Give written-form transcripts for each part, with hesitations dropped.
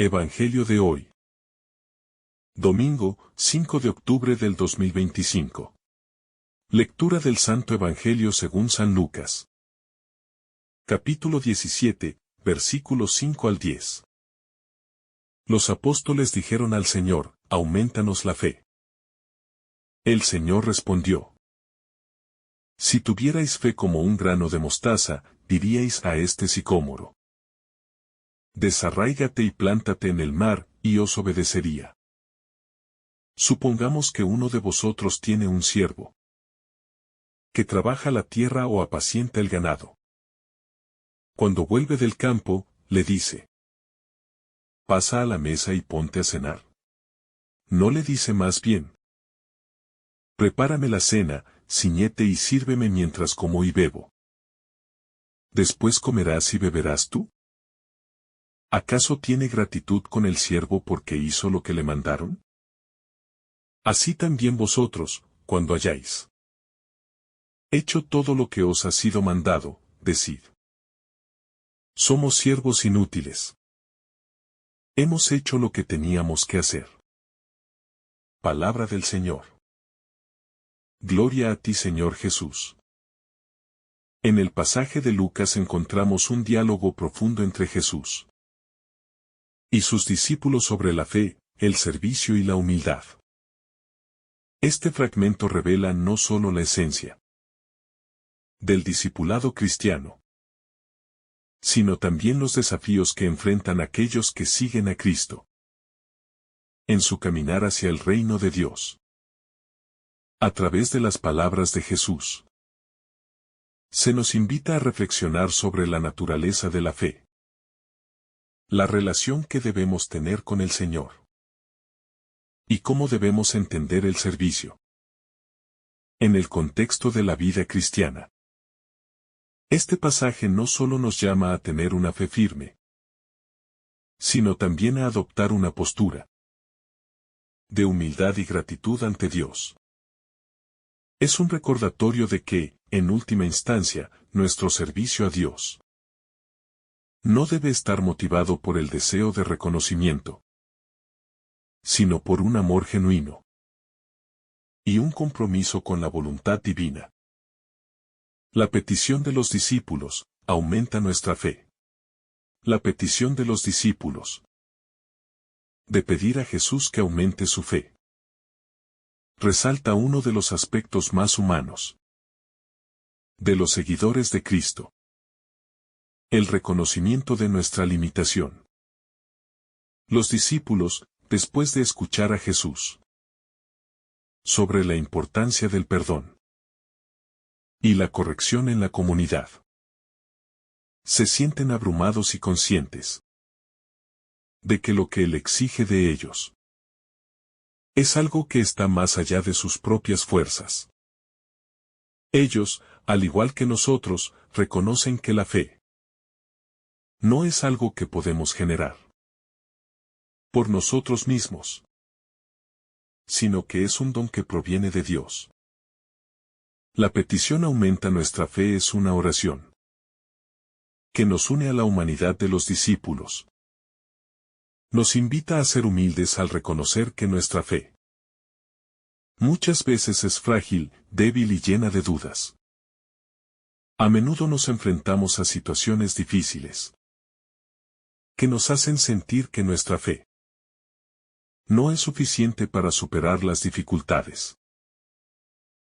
Evangelio de hoy. Domingo, 5 de octubre del 2025. Lectura del Santo Evangelio según San Lucas. Capítulo 17, versículos 5 al 10. Los apóstoles dijeron al Señor: «Aumentanos la fe». El Señor respondió: «Si tuvierais fe como un grano de mostaza, diríais a este sicómoro: desarráigate y plántate en el mar, y os obedecería. Supongamos que uno de vosotros tiene un siervo que trabaja la tierra o apacienta el ganado. Cuando vuelve del campo, le dice: pasa a la mesa y ponte a cenar. ¿No le dice más bien: prepárame la cena, ciñete y sírveme mientras como y bebo? ¿Después comerás y beberás tú? ¿Acaso tiene gratitud con el siervo porque hizo lo que le mandaron? Así también vosotros, cuando hayáis hecho todo lo que os ha sido mandado, decid: somos siervos inútiles. Hemos hecho lo que teníamos que hacer. Palabra del Señor. Gloria a ti, Señor Jesús. En el pasaje de Lucas encontramos un diálogo profundo entre Jesús y sus discípulos sobre la fe, el servicio y la humildad. Este fragmento revela no solo la esencia del discipulado cristiano, sino también los desafíos que enfrentan aquellos que siguen a Cristo en su caminar hacia el reino de Dios. A través de las palabras de Jesús, se nos invita a reflexionar sobre la naturaleza de la fe, la relación que debemos tener con el Señor, y cómo debemos entender el servicio en el contexto de la vida cristiana. Este pasaje no solo nos llama a tener una fe firme, sino también a adoptar una postura de humildad y gratitud ante Dios. Es un recordatorio de que, en última instancia, nuestro servicio a Dios no debe estar motivado por el deseo de reconocimiento, sino por un amor genuino y un compromiso con la voluntad divina. La petición de los discípulos aumenta nuestra fe. La petición de los discípulos de pedir a Jesús que aumente su fe resalta uno de los aspectos más humanos de los seguidores de Cristo: el reconocimiento de nuestra limitación. Los discípulos, después de escuchar a Jesús sobre la importancia del perdón y la corrección en la comunidad, se sienten abrumados y conscientes de que lo que Él exige de ellos es algo que está más allá de sus propias fuerzas. Ellos, al igual que nosotros, reconocen que la fe no es algo que podemos generar por nosotros mismos, sino que es un don que proviene de Dios. La petición aumenta nuestra fe es una oración que nos une a la humanidad de los discípulos. Nos invita a ser humildes al reconocer que nuestra fe muchas veces es frágil, débil y llena de dudas. A menudo nos enfrentamos a situaciones difíciles que nos hacen sentir que nuestra fe no es suficiente para superar las dificultades.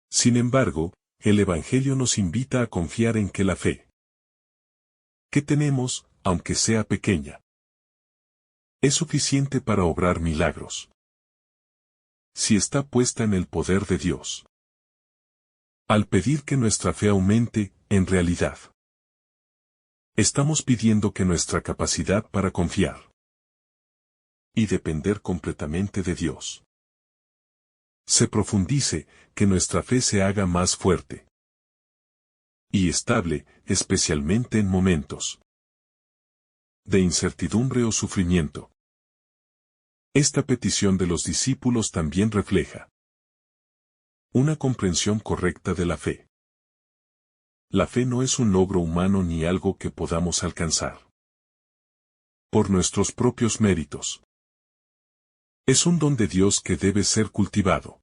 Sin embargo, el Evangelio nos invita a confiar en que la fe que tenemos, aunque sea pequeña, es suficiente para obrar milagros, si está puesta en el poder de Dios. Al pedir que nuestra fe aumente, en realidad, estamos pidiendo que nuestra capacidad para confiar y depender completamente de Dios se profundice, que nuestra fe se haga más fuerte y estable, especialmente en momentos de incertidumbre o sufrimiento. Esta petición de los discípulos también refleja una comprensión correcta de la fe. La fe no es un logro humano ni algo que podamos alcanzar. por nuestros propios méritos. Es un don de Dios que debe ser cultivado,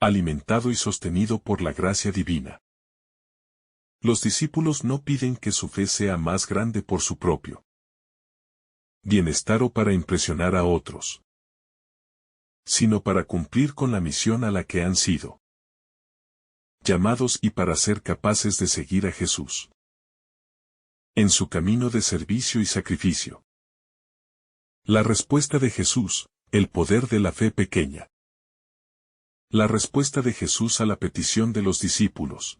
alimentado y sostenido por la gracia divina. Los discípulos no piden que su fe sea más grande por su propio bienestar o para impresionar a otros, sino para cumplir con la misión a la que han sido llamados y para ser capaces de seguir a Jesús en su camino de servicio y sacrificio. La respuesta de Jesús, el poder de la fe pequeña. La respuesta de Jesús a la petición de los discípulos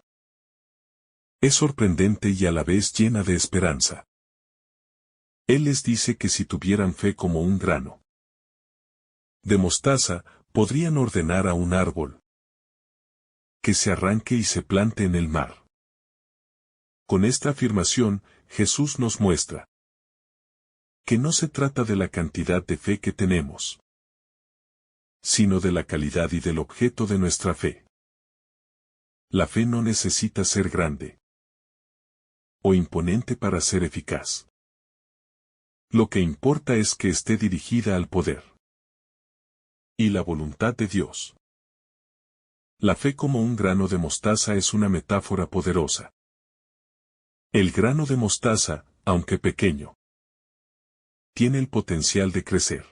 es sorprendente y a la vez llena de esperanza. Él les dice que si tuvieran fe como un grano de mostaza, podrían ordenar a un árbol que se arranque y se plante en el mar. Con esta afirmación, Jesús nos muestra que no se trata de la cantidad de fe que tenemos, sino de la calidad y del objeto de nuestra fe. La fe no necesita ser grande o imponente para ser eficaz. Lo que importa es que esté dirigida al poder y la voluntad de Dios. La fe como un grano de mostaza es una metáfora poderosa. El grano de mostaza, aunque pequeño, tiene el potencial de crecer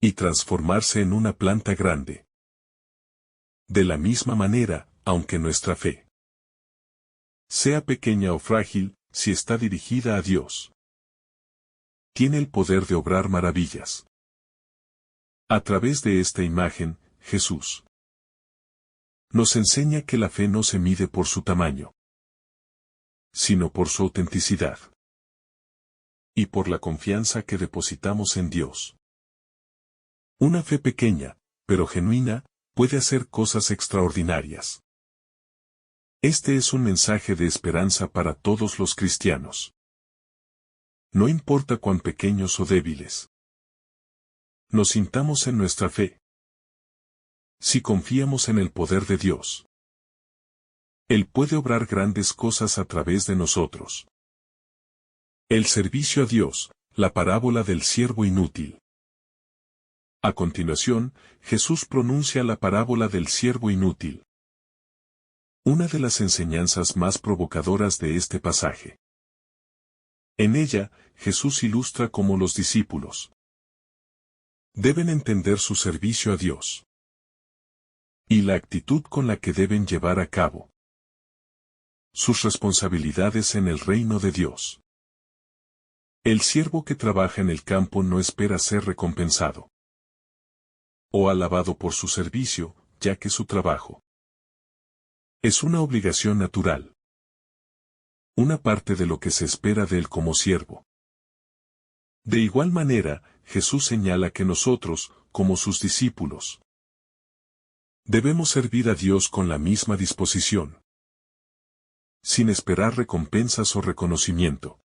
y transformarse en una planta grande. De la misma manera, aunque nuestra fe sea pequeña o frágil, si está dirigida a Dios, tiene el poder de obrar maravillas. A través de esta imagen, Jesús nos enseña que la fe no se mide por su tamaño, sino por su autenticidad y por la confianza que depositamos en Dios. Una fe pequeña, pero genuina, puede hacer cosas extraordinarias. Este es un mensaje de esperanza para todos los cristianos. No importa cuán pequeños o débiles nos sintamos en nuestra fe. Si confiamos en el poder de Dios, Él puede obrar grandes cosas a través de nosotros. El servicio a Dios, la parábola del siervo inútil. A continuación, Jesús pronuncia la parábola del siervo inútil. Una de las enseñanzas más provocadoras de este pasaje. En ella, Jesús ilustra cómo los discípulos deben entender su servicio a Dios y la actitud con la que deben llevar a cabo sus responsabilidades en el reino de Dios. El siervo que trabaja en el campo no espera ser recompensado o alabado por su servicio, ya que su trabajo es una obligación natural, una parte de lo que se espera de él como siervo. De igual manera, Jesús señala que nosotros, como sus discípulos, debemos servir a Dios con la misma disposición, sin esperar recompensas o reconocimiento.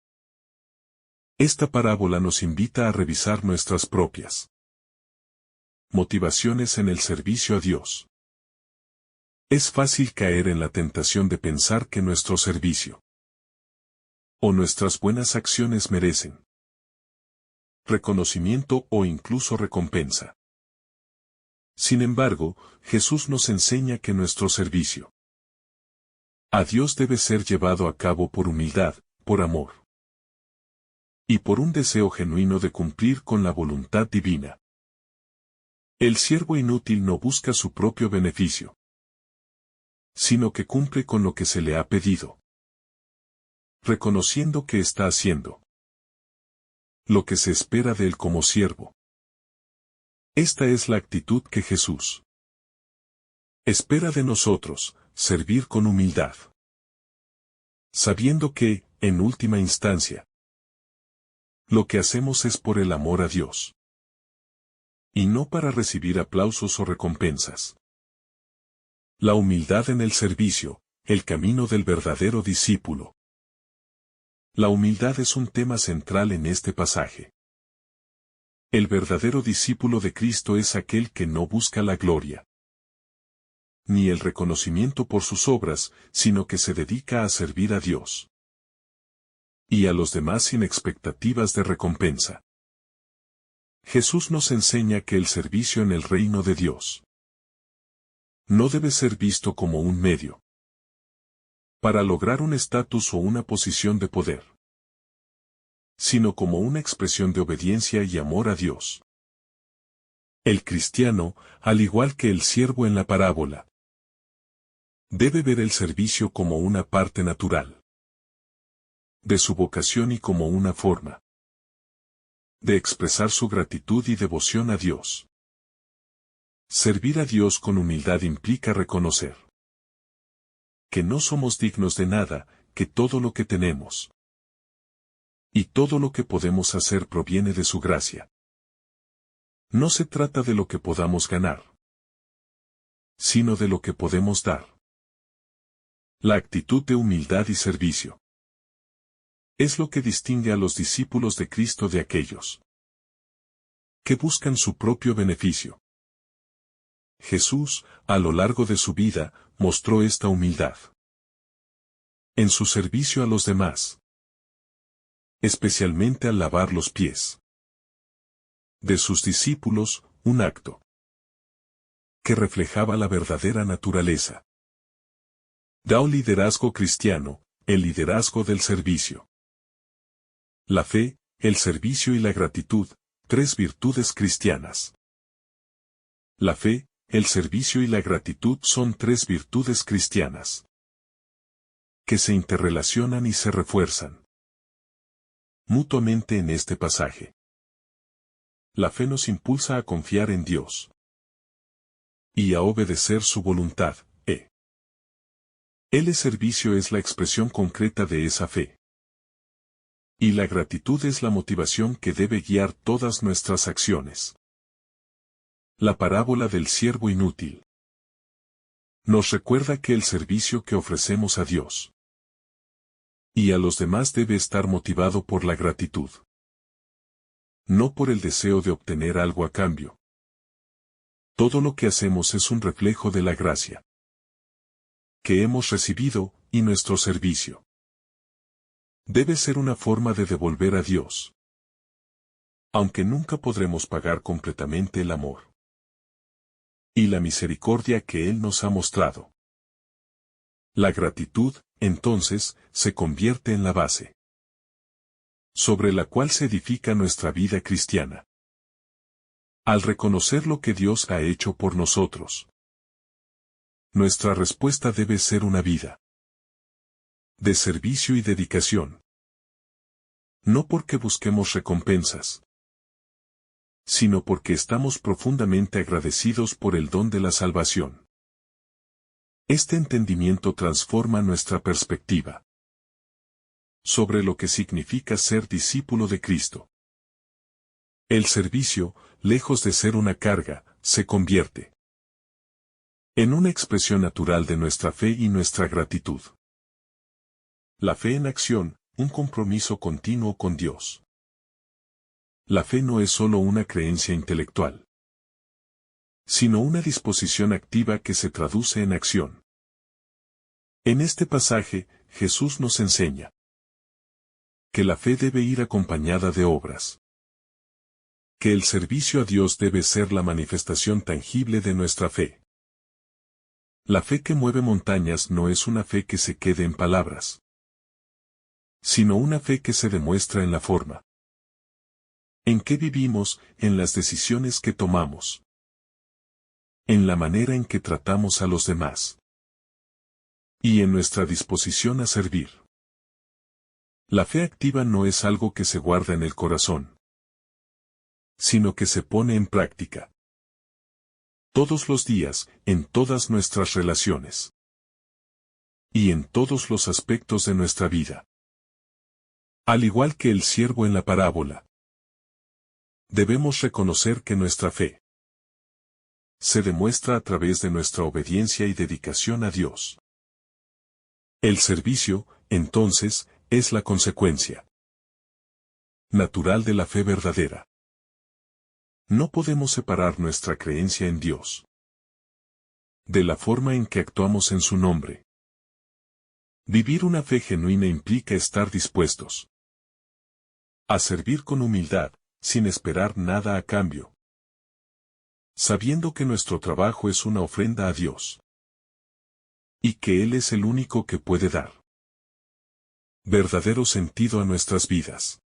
Esta parábola nos invita a revisar nuestras propias motivaciones en el servicio a Dios. Es fácil caer en la tentación de pensar que nuestro servicio o nuestras buenas acciones merecen reconocimiento o incluso recompensa. Sin embargo, Jesús nos enseña que nuestro servicio a Dios debe ser llevado a cabo por humildad, por amor y por un deseo genuino de cumplir con la voluntad divina. El siervo inútil no busca su propio beneficio, sino que cumple con lo que se le ha pedido, reconociendo que está haciendo lo que se espera de él como siervo. Esta es la actitud que Jesús espera de nosotros, servir con humildad, sabiendo que, en última instancia, lo que hacemos es por el amor a Dios, y no para recibir aplausos o recompensas. La humildad en el servicio, el camino del verdadero discípulo. La humildad es un tema central en este pasaje. El verdadero discípulo de Cristo es aquel que no busca la gloria, ni el reconocimiento por sus obras, sino que se dedica a servir a Dios. y a los demás sin expectativas de recompensa. Jesús nos enseña que el servicio en el reino de Dios no debe ser visto como un medio para lograr un estatus o una posición de poder, sino como una expresión de obediencia y amor a Dios. El cristiano, al igual que el siervo en la parábola, debe ver el servicio como una parte natural de su vocación y como una forma de expresar su gratitud y devoción a Dios. Servir a Dios con humildad implica reconocer que no somos dignos de nada, que todo lo que tenemos y todo lo que podemos hacer proviene de su gracia. No se trata de lo que podamos ganar, sino de lo que podemos dar. La actitud de humildad y servicio es lo que distingue a los discípulos de Cristo de aquellos que buscan su propio beneficio. Jesús, a lo largo de su vida, mostró esta humildad en su servicio a los demás, especialmente al lavar los pies de sus discípulos, un acto que reflejaba la verdadera naturaleza del liderazgo cristiano, el liderazgo del servicio. La fe, el servicio y la gratitud, tres virtudes cristianas. La fe, el servicio y la gratitud son tres virtudes cristianas que se interrelacionan y se refuerzan mutuamente en este pasaje. La fe nos impulsa a confiar en Dios y a obedecer su voluntad. El servicio es la expresión concreta de esa fe. Y la gratitud es la motivación que debe guiar todas nuestras acciones. La parábola del siervo inútil nos recuerda que el servicio que ofrecemos a Dios y a los demás debe estar motivado por la gratitud, no por el deseo de obtener algo a cambio. Todo lo que hacemos es un reflejo de la gracia que hemos recibido, y nuestro servicio debe ser una forma de devolver a Dios, aunque nunca podremos pagar completamente el amor y la misericordia que Él nos ha mostrado. La gratitud, entonces, se convierte en la base sobre la cual se edifica nuestra vida cristiana. Al reconocer lo que Dios ha hecho por nosotros, nuestra respuesta debe ser una vida de servicio y dedicación. No porque busquemos recompensas, sino porque estamos profundamente agradecidos por el don de la salvación. Este entendimiento transforma nuestra perspectiva sobre lo que significa ser discípulo de Cristo. El servicio, lejos de ser una carga, se convierte en una expresión natural de nuestra fe y nuestra gratitud. La fe en acción, un compromiso continuo con Dios. La fe no es solo una creencia intelectual, sino una disposición activa que se traduce en acción. En este pasaje, Jesús nos enseña que la fe debe ir acompañada de obras, que el servicio a Dios debe ser la manifestación tangible de nuestra fe. La fe que mueve montañas no es una fe que se quede en palabras, sino una fe que se demuestra en la forma en que vivimos, en las decisiones que tomamos, en la manera en que tratamos a los demás y en nuestra disposición a servir. La fe activa no es algo que se guarda en el corazón, sino que se pone en práctica todos los días, en todas nuestras relaciones y en todos los aspectos de nuestra vida. Al igual que el siervo en la parábola, debemos reconocer que nuestra fe se demuestra a través de nuestra obediencia y dedicación a Dios. El servicio, entonces, es la consecuencia natural de la fe verdadera. No podemos separar nuestra creencia en Dios de la forma en que actuamos en su nombre. Vivir una fe genuina implica estar dispuestos A servir con humildad, sin esperar nada a cambio. Sabiendo que nuestro trabajo es una ofrenda a Dios. Y que Él es el único que puede dar verdadero sentido a nuestras vidas.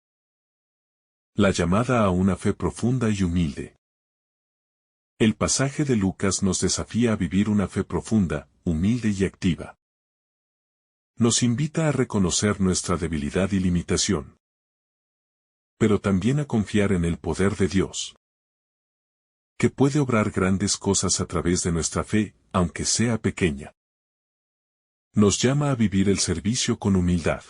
La llamada a una fe profunda y humilde. El pasaje de Lucas nos desafía a vivir una fe profunda, humilde y activa. Nos invita a reconocer nuestra debilidad y limitación. Pero también a confiar en el poder de Dios, que puede obrar grandes cosas a través de nuestra fe, aunque sea pequeña. Nos llama a vivir el servicio con humildad,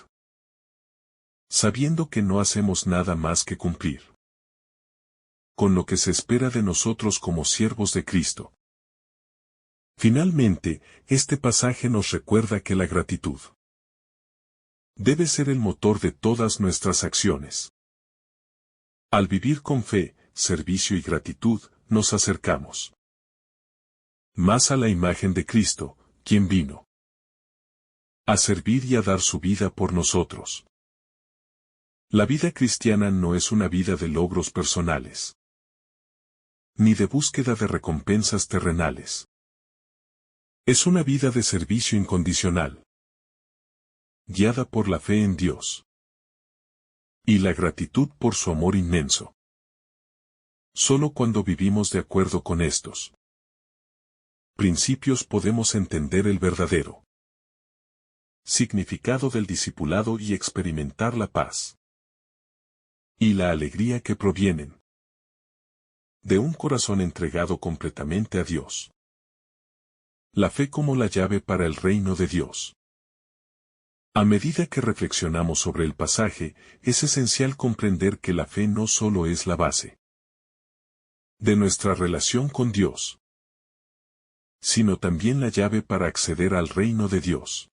sabiendo que no hacemos nada más que cumplir con lo que se espera de nosotros como siervos de Cristo. Finalmente, este pasaje nos recuerda que la gratitud debe ser el motor de todas nuestras acciones. Al vivir con fe, servicio y gratitud, nos acercamos más a la imagen de Cristo, quien vino a servir y a dar su vida por nosotros. La vida cristiana no es una vida de logros personales, ni de búsqueda de recompensas terrenales. Es una vida de servicio incondicional, guiada por la fe en Dios y la gratitud por su amor inmenso. Solo cuando vivimos de acuerdo con estos principios podemos entender el verdadero significado del discipulado y experimentar la paz y la alegría que provienen de un corazón entregado completamente a Dios. La fe como la llave para el reino de Dios. A medida que reflexionamos sobre el pasaje, es esencial comprender que la fe no solo es la base de nuestra relación con Dios, sino también la llave para acceder al reino de Dios.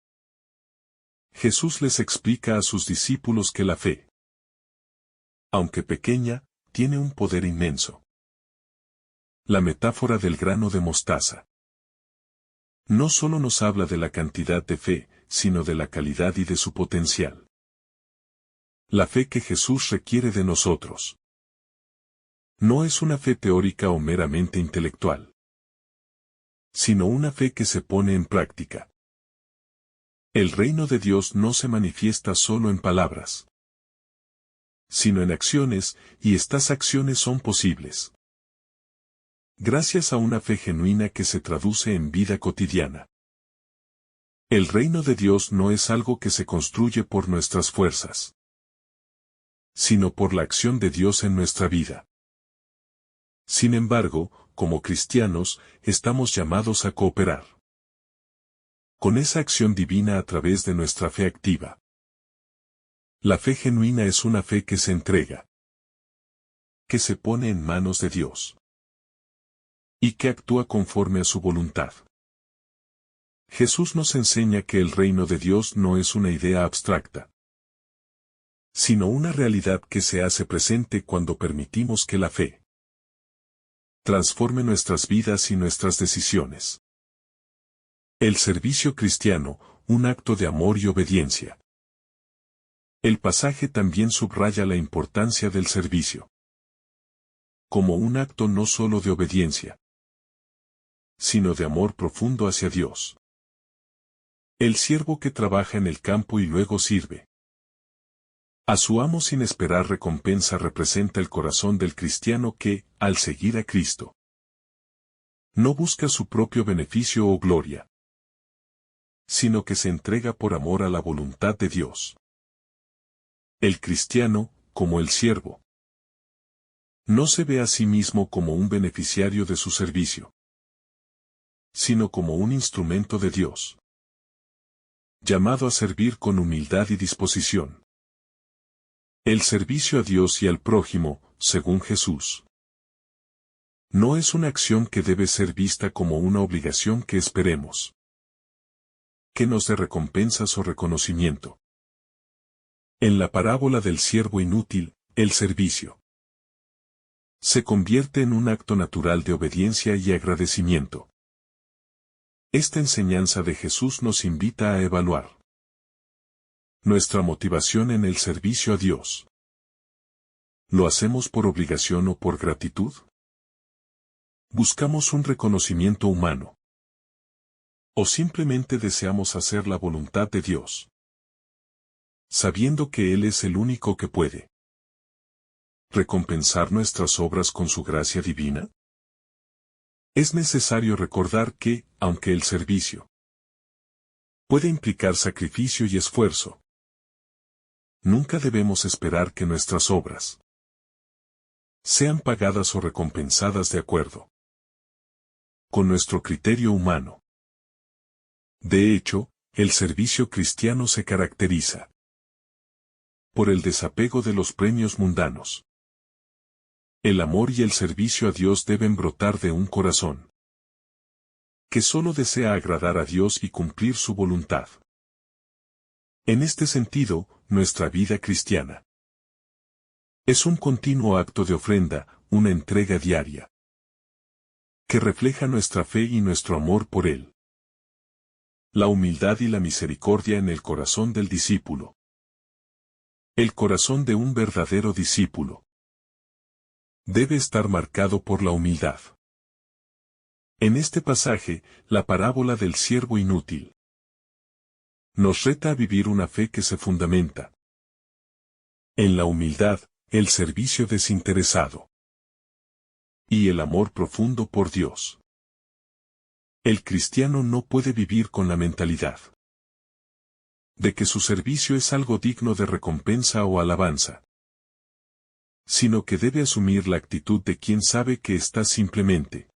Jesús les explica a sus discípulos que la fe, aunque pequeña, tiene un poder inmenso. La metáfora del grano de mostaza no solo nos habla de la cantidad de fe, sino de la calidad y de su potencial. La fe que Jesús requiere de nosotros no es una fe teórica o meramente intelectual, sino una fe que se pone en práctica. El reino de Dios no se manifiesta solo en palabras, sino en acciones, y estas acciones son posibles gracias a una fe genuina que se traduce en vida cotidiana. El reino de Dios no es algo que se construye por nuestras fuerzas, sino por la acción de Dios en nuestra vida. Sin embargo, como cristianos, estamos llamados a cooperar con esa acción divina a través de nuestra fe activa. La fe genuina es una fe que se entrega, que se pone en manos de Dios y que actúa conforme a su voluntad. Jesús nos enseña que el reino de Dios no es una idea abstracta, sino una realidad que se hace presente cuando permitimos que la fe transforme nuestras vidas y nuestras decisiones. El servicio cristiano, un acto de amor y obediencia. El pasaje también subraya la importancia del servicio como un acto no solo de obediencia, sino de amor profundo hacia Dios. El siervo que trabaja en el campo y luego sirve a su amo sin esperar recompensa representa el corazón del cristiano que, al seguir a Cristo, no busca su propio beneficio o gloria, sino que se entrega por amor a la voluntad de Dios. El cristiano, como el siervo, no se ve a sí mismo como un beneficiario de su servicio, sino como un instrumento de Dios, llamado a servir con humildad y disposición. El servicio a Dios y al prójimo, según Jesús, no es una acción que debe ser vista como una obligación que esperemos que nos dé recompensas o reconocimiento. En la parábola del siervo inútil, el servicio se convierte en un acto natural de obediencia y agradecimiento. Esta enseñanza de Jesús nos invita a evaluar nuestra motivación en el servicio a Dios. ¿Lo hacemos por obligación o por gratitud? ¿Buscamos un reconocimiento humano? ¿O simplemente deseamos hacer la voluntad de Dios, sabiendo que Él es el único que puede recompensar nuestras obras con su gracia divina? Es necesario recordar que, aunque el servicio puede implicar sacrificio y esfuerzo, nunca debemos esperar que nuestras obras sean pagadas o recompensadas de acuerdo con nuestro criterio humano. De hecho, el servicio cristiano se caracteriza por el desapego de los premios mundanos. El amor y el servicio a Dios deben brotar de un corazón que solo desea agradar a Dios y cumplir su voluntad. En este sentido, nuestra vida cristiana es un continuo acto de ofrenda, una entrega diaria, que refleja nuestra fe y nuestro amor por Él. La humildad y la misericordia en el corazón del discípulo. El corazón de un verdadero discípulo debe estar marcado por la humildad. En este pasaje, la parábola del siervo inútil nos reta a vivir una fe que se fundamenta en la humildad, el servicio desinteresado y el amor profundo por Dios. El cristiano no puede vivir con la mentalidad de que su servicio es algo digno de recompensa o alabanza, sino que debe asumir la actitud de quien sabe que está simplemente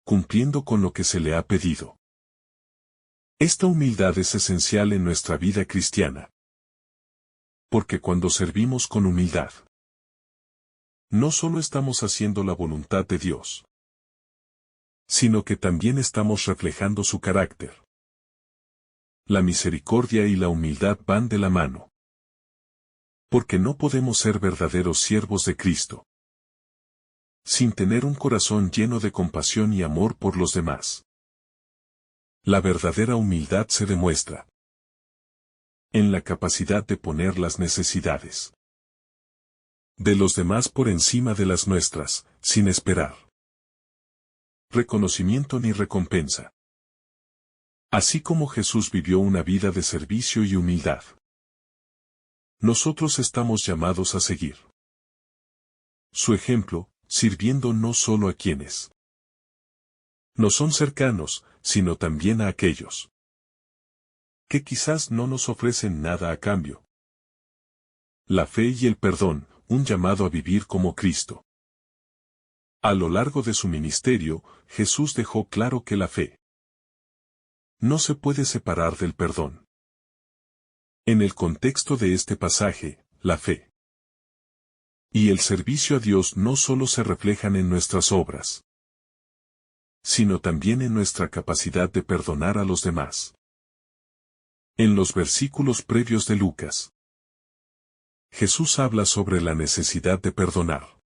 cumpliendo con lo que se le ha pedido. Esta humildad es esencial en nuestra vida cristiana, porque cuando servimos con humildad, no solo estamos haciendo la voluntad de Dios, sino que también estamos reflejando su carácter. La misericordia y la humildad van de la mano, porque no podemos ser verdaderos siervos de Cristo sin tener un corazón lleno de compasión y amor por los demás. La verdadera humildad se demuestra en la capacidad de poner las necesidades de los demás por encima de las nuestras, sin esperar reconocimiento ni recompensa. Así como Jesús vivió una vida de servicio y humildad, nosotros estamos llamados a seguir su ejemplo, sirviendo no solo a quienes no son cercanos, sino también a aquellos que quizás no nos ofrecen nada a cambio. La fe y el perdón, un llamado a vivir como Cristo. A lo largo de su ministerio, Jesús dejó claro que la fe no se puede separar del perdón. En el contexto de este pasaje, la fe y el servicio a Dios no solo se reflejan en nuestras obras, sino también en nuestra capacidad de perdonar a los demás. En los versículos previos de Lucas, Jesús habla sobre la necesidad de perdonar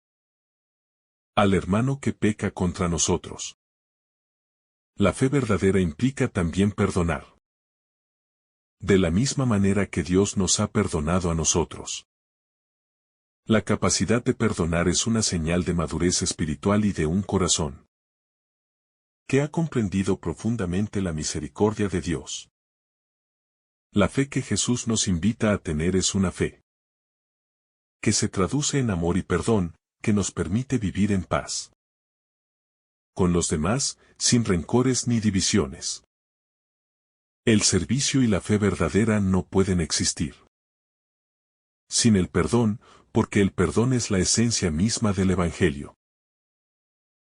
al hermano que peca contra nosotros. La fe verdadera implica también perdonar, de la misma manera que Dios nos ha perdonado a nosotros. La capacidad de perdonar es una señal de madurez espiritual y de un corazón que ha comprendido profundamente la misericordia de Dios. La fe que Jesús nos invita a tener es una fe que se traduce en amor y perdón, que nos permite vivir en paz con los demás, sin rencores ni divisiones. El servicio y la fe verdadera no pueden existir sin el perdón, porque el perdón es la esencia misma del Evangelio.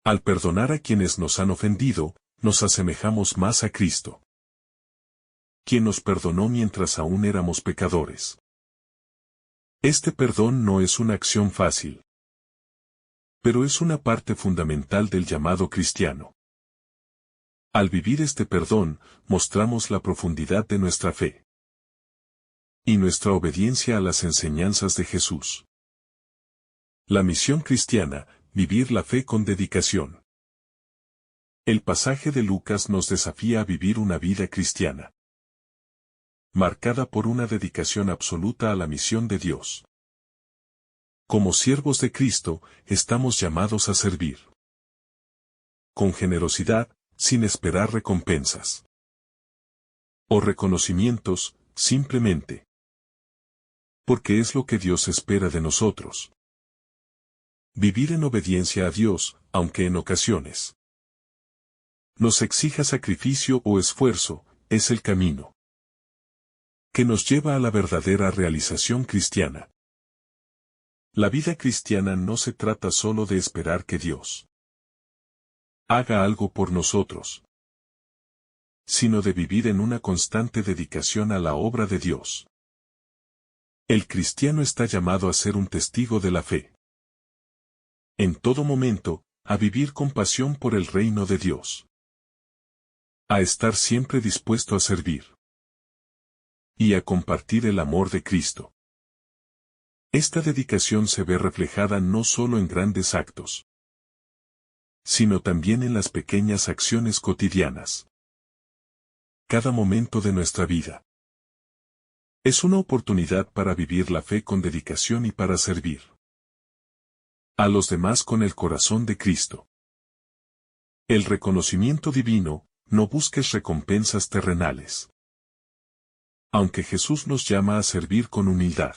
Al perdonar a quienes nos han ofendido, nos asemejamos más a Cristo, quien nos perdonó mientras aún éramos pecadores. Este perdón no es una acción fácil, pero es una parte fundamental del llamado cristiano. Al vivir este perdón, mostramos la profundidad de nuestra fe y nuestra obediencia a las enseñanzas de Jesús. La misión cristiana, vivir la fe con dedicación. El pasaje de Lucas nos desafía a vivir una vida cristiana marcada por una dedicación absoluta a la misión de Dios. Como siervos de Cristo, estamos llamados a servir. Con generosidad, sin esperar recompensas. O reconocimientos, simplemente. Porque es lo que Dios espera de nosotros. Vivir en obediencia a Dios, aunque en ocasiones nos exija sacrificio o esfuerzo, es el camino que nos lleva a la verdadera realización cristiana. La vida cristiana no se trata solo de esperar que Dios haga algo por nosotros, sino de vivir en una constante dedicación a la obra de Dios. El cristiano está llamado a ser un testigo de la fe. En todo momento, a vivir con pasión por el reino de Dios. A estar siempre dispuesto a servir. Y a compartir el amor de Cristo. Esta dedicación se ve reflejada no solo en grandes actos, sino también en las pequeñas acciones cotidianas. Cada momento de nuestra vida es una oportunidad para vivir la fe con dedicación y para servir a los demás con el corazón de Cristo. El reconocimiento divino, no busques recompensas terrenales. Aunque Jesús nos llama a servir con humildad,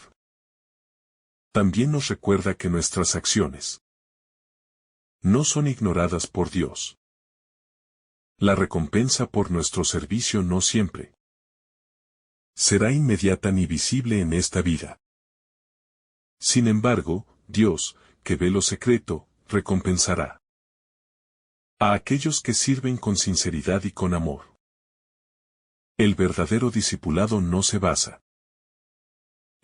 también nos recuerda que nuestras acciones no son ignoradas por Dios. La recompensa por nuestro servicio no siempre será inmediata ni visible en esta vida. Sin embargo, Dios, que ve lo secreto, recompensará a aquellos que sirven con sinceridad y con amor. El verdadero discipulado no se basa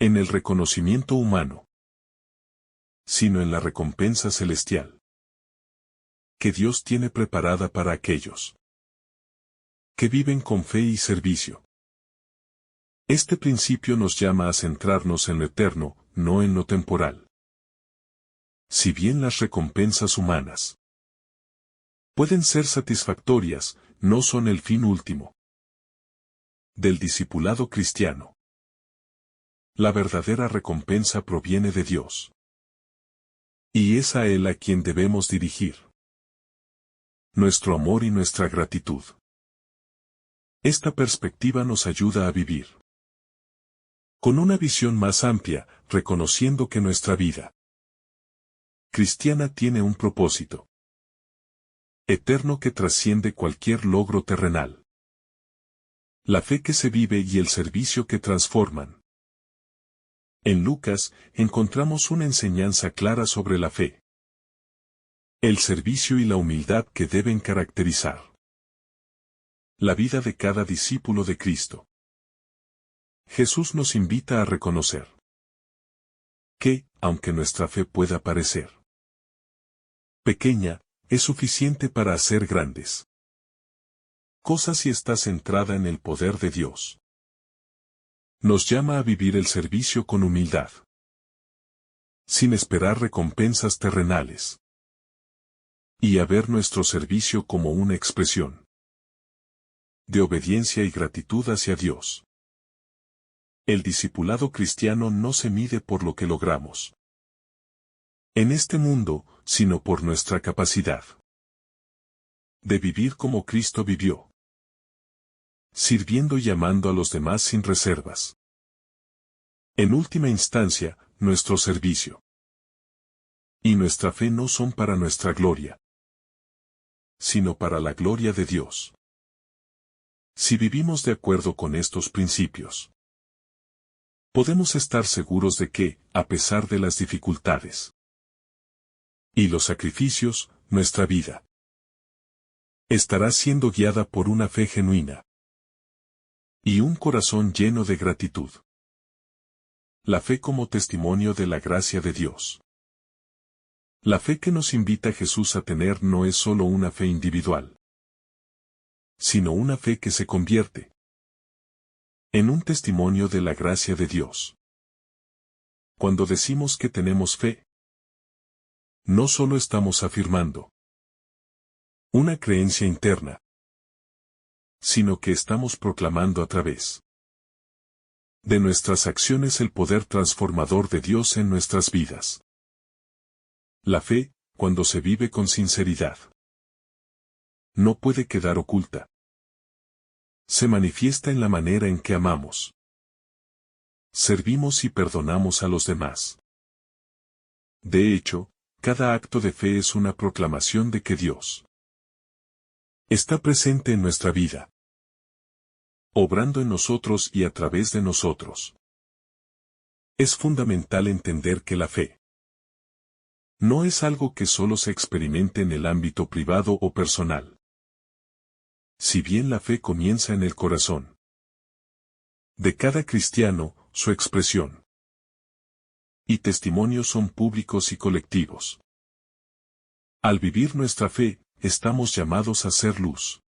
en el reconocimiento humano, sino en la recompensa celestial que Dios tiene preparada para aquellos que viven con fe y servicio. Este principio nos llama a centrarnos en lo eterno, no en lo temporal. Si bien las recompensas humanas pueden ser satisfactorias, no son el fin último del discipulado cristiano. La verdadera recompensa proviene de Dios. Y es a Él a quien debemos dirigir nuestro amor y nuestra gratitud. Esta perspectiva nos ayuda a vivir con una visión más amplia, reconociendo que nuestra vida cristiana tiene un propósito eterno que trasciende cualquier logro terrenal. La fe que se vive y el servicio que transforman. En Lucas, encontramos una enseñanza clara sobre la fe, el servicio y la humildad que deben caracterizar la vida de cada discípulo de Cristo. Jesús nos invita a reconocer que, aunque nuestra fe pueda parecer pequeña, es suficiente para hacer grandes cosas si está centrada en el poder de Dios. Nos llama a vivir el servicio con humildad, sin esperar recompensas terrenales, y a ver nuestro servicio como una expresión de obediencia y gratitud hacia Dios. El discipulado cristiano no se mide por lo que logramos en este mundo, sino por nuestra capacidad de vivir como Cristo vivió, sirviendo y amando a los demás sin reservas. En última instancia, nuestro servicio y nuestra fe no son para nuestra gloria, sino para la gloria de Dios. Si vivimos de acuerdo con estos principios, podemos estar seguros de que, a pesar de las dificultades y los sacrificios, nuestra vida estará siendo guiada por una fe genuina y un corazón lleno de gratitud. La fe como testimonio de la gracia de Dios. La fe que nos invita Jesús a tener no es solo una fe individual, sino una fe que se convierte en un testimonio de la gracia de Dios. Cuando decimos que tenemos fe, no solo estamos afirmando una creencia interna, sino que estamos proclamando a través de nuestras acciones el poder transformador de Dios en nuestras vidas. La fe, cuando se vive con sinceridad, no puede quedar oculta. Se manifiesta en la manera en que amamos, servimos y perdonamos a los demás. De hecho, cada acto de fe es una proclamación de que Dios está presente en nuestra vida, obrando en nosotros y a través de nosotros. Es fundamental entender que la fe no es algo que solo se experimente en el ámbito privado o personal. Si bien la fe comienza en el corazón de cada cristiano, su expresión y testimonio son públicos y colectivos. Al vivir nuestra fe, estamos llamados a ser luz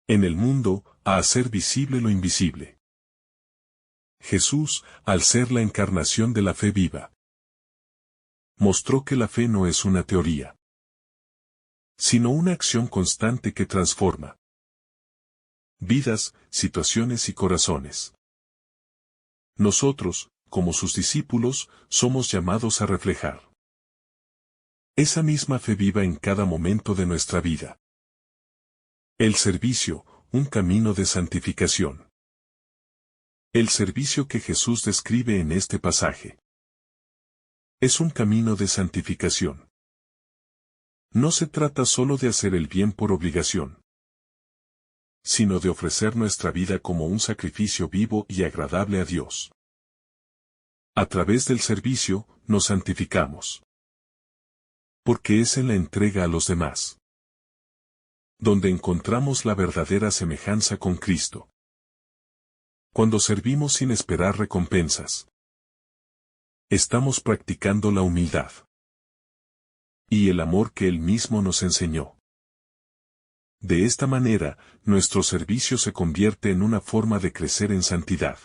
en el mundo, a hacer visible lo invisible. Jesús, al ser la encarnación de la fe viva, mostró que la fe no es una teoría, sino una acción constante que transforma vidas, situaciones y corazones. Nosotros, como sus discípulos, somos llamados a reflejar esa misma fe viva en cada momento de nuestra vida. El servicio, un camino de santificación. El servicio que Jesús describe en este pasaje es un camino de santificación. No se trata solo de hacer el bien por obligación, sino de ofrecer nuestra vida como un sacrificio vivo y agradable a Dios. A través del servicio, nos santificamos, porque es en la entrega a los demás donde encontramos la verdadera semejanza con Cristo. Cuando servimos sin esperar recompensas, estamos practicando la humildad y el amor que Él mismo nos enseñó. De esta manera, nuestro servicio se convierte en una forma de crecer en santidad.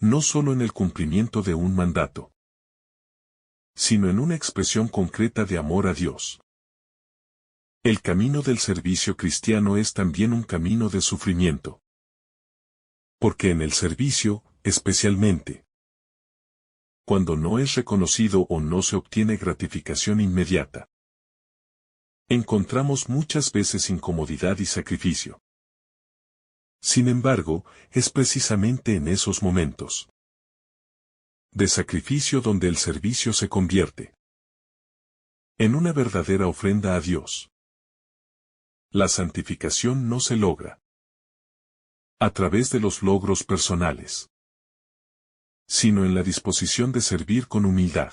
No solo en el cumplimiento de un mandato, sino en una expresión concreta de amor a Dios. El camino del servicio cristiano es también un camino de sufrimiento. Porque en el servicio, especialmente, cuando no es reconocido o no se obtiene gratificación inmediata, encontramos muchas veces incomodidad y sacrificio. Sin embargo, es precisamente en esos momentos de sacrificio donde el servicio se convierte en una verdadera ofrenda a Dios. La santificación no se logra a través de los logros personales, sino en la disposición de servir con humildad,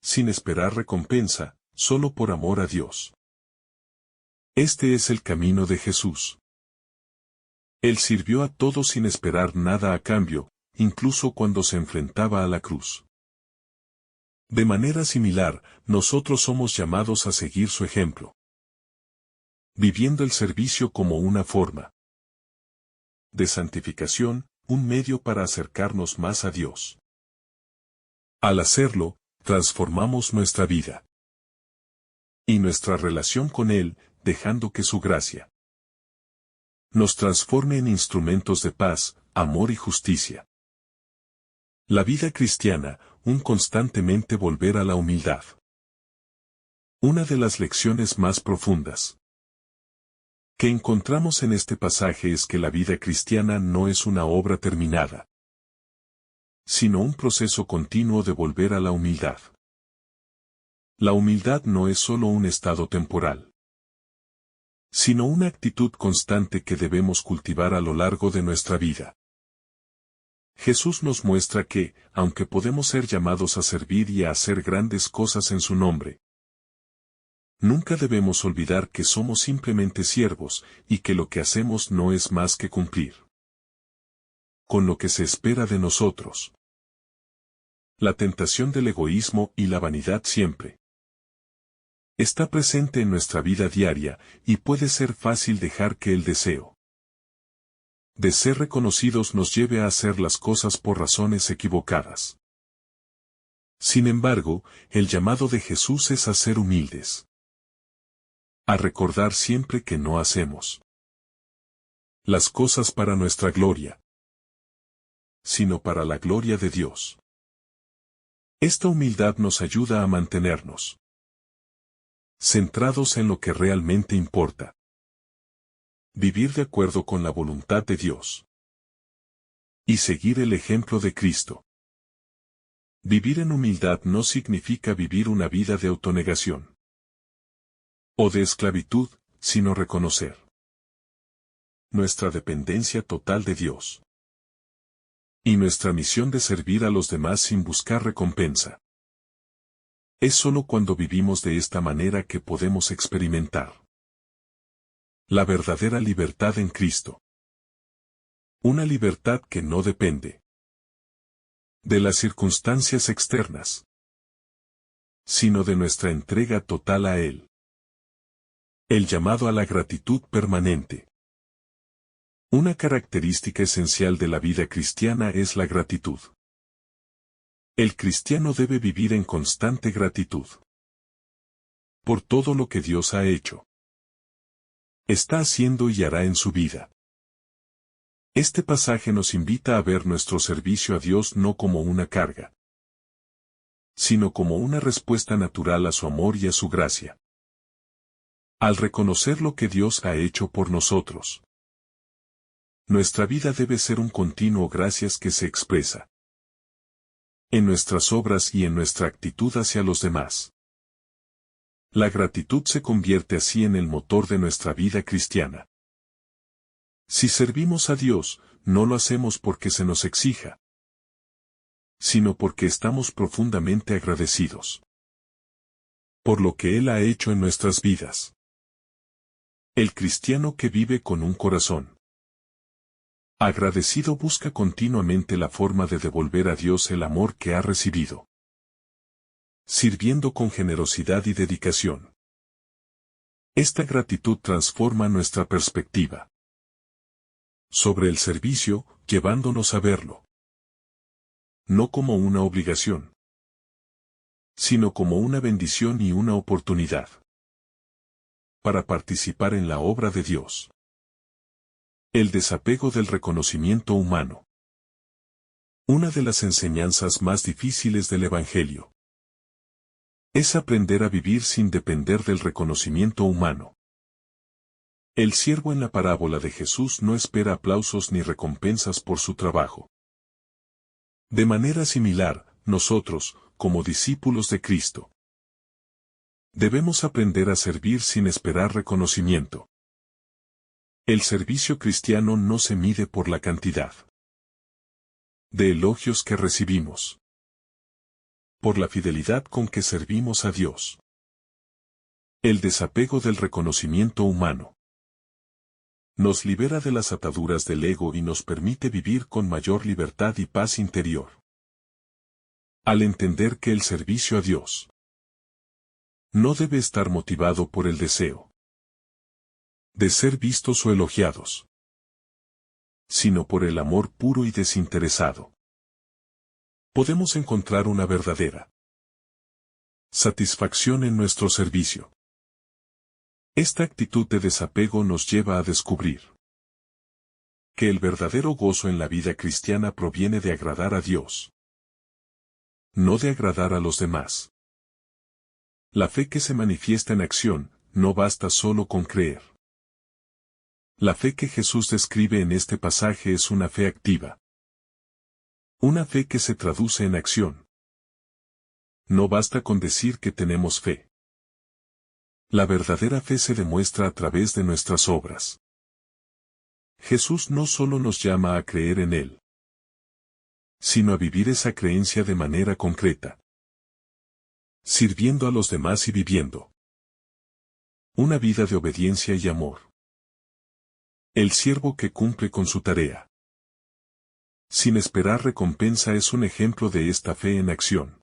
sin esperar recompensa, solo por amor a Dios. Este es el camino de Jesús. Él sirvió a todos sin esperar nada a cambio, incluso cuando se enfrentaba a la cruz. De manera similar, nosotros somos llamados a seguir su ejemplo, viviendo el servicio como una forma de santificación, un medio para acercarnos más a Dios. Al hacerlo, transformamos nuestra vida y nuestra relación con Él, dejando que su gracia nos transforme en instrumentos de paz, amor y justicia. La vida cristiana, un constantemente volver a la humildad. Una de las lecciones más profundas que encontramos en este pasaje es que la vida cristiana no es una obra terminada, sino un proceso continuo de volver a la humildad. La humildad no es solo un estado temporal, sino una actitud constante que debemos cultivar a lo largo de nuestra vida. Jesús nos muestra que, aunque podemos ser llamados a servir y a hacer grandes cosas en su nombre, nunca debemos olvidar que somos simplemente siervos, y que lo que hacemos no es más que cumplir con lo que se espera de nosotros. La tentación del egoísmo y la vanidad siempre está presente en nuestra vida diaria, y puede ser fácil dejar que el deseo de ser reconocidos nos lleve a hacer las cosas por razones equivocadas. Sin embargo, el llamado de Jesús es a ser humildes, a recordar siempre que no hacemos las cosas para nuestra gloria, sino para la gloria de Dios. Esta humildad nos ayuda a mantenernos centrados en lo que realmente importa. Vivir de acuerdo con la voluntad de Dios. Y seguir el ejemplo de Cristo. Vivir en humildad no significa vivir una vida de autonegación o de esclavitud, sino reconocer nuestra dependencia total de Dios y nuestra misión de servir a los demás sin buscar recompensa. Es sólo cuando vivimos de esta manera que podemos experimentar la verdadera libertad en Cristo. Una libertad que no depende de las circunstancias externas, sino de nuestra entrega total a Él. El llamado a la gratitud permanente. Una característica esencial de la vida cristiana es la gratitud. El cristiano debe vivir en constante gratitud por todo lo que Dios ha hecho, está haciendo y hará en su vida. Este pasaje nos invita a ver nuestro servicio a Dios no como una carga, sino como una respuesta natural a su amor y a su gracia. Al reconocer lo que Dios ha hecho por nosotros, nuestra vida debe ser un continuo gracias que se expresa en nuestras obras y en nuestra actitud hacia los demás. La gratitud se convierte así en el motor de nuestra vida cristiana. Si servimos a Dios, no lo hacemos porque se nos exija, sino porque estamos profundamente agradecidos por lo que Él ha hecho en nuestras vidas. El cristiano que vive con un corazón agradecido busca continuamente la forma de devolver a Dios el amor que ha recibido, sirviendo con generosidad y dedicación. Esta gratitud transforma nuestra perspectiva sobre el servicio, llevándonos a verlo no como una obligación, sino como una bendición y una oportunidad para participar en la obra de Dios. El desapego del reconocimiento humano. Una de las enseñanzas más difíciles del Evangelio es aprender a vivir sin depender del reconocimiento humano. El siervo en la parábola de Jesús no espera aplausos ni recompensas por su trabajo. De manera similar, nosotros, como discípulos de Cristo, debemos aprender a servir sin esperar reconocimiento. El servicio cristiano no se mide por la cantidad de elogios que recibimos, por la fidelidad con que servimos a Dios. El desapego del reconocimiento humano nos libera de las ataduras del ego y nos permite vivir con mayor libertad y paz interior. Al entender que el servicio a Dios no debe estar motivado por el deseo de ser vistos o elogiados, sino por el amor puro y desinteresado, podemos encontrar una verdadera satisfacción en nuestro servicio. Esta actitud de desapego nos lleva a descubrir que el verdadero gozo en la vida cristiana proviene de agradar a Dios, no de agradar a los demás. La fe que se manifiesta en acción, no basta solo con creer. La fe que Jesús describe en este pasaje es una fe activa. Una fe que se traduce en acción. No basta con decir que tenemos fe. La verdadera fe se demuestra a través de nuestras obras. Jesús no solo nos llama a creer en Él, sino a vivir esa creencia de manera concreta, sirviendo a los demás y viviendo una vida de obediencia y amor. El siervo que cumple con su tarea sin esperar recompensa es un ejemplo de esta fe en acción.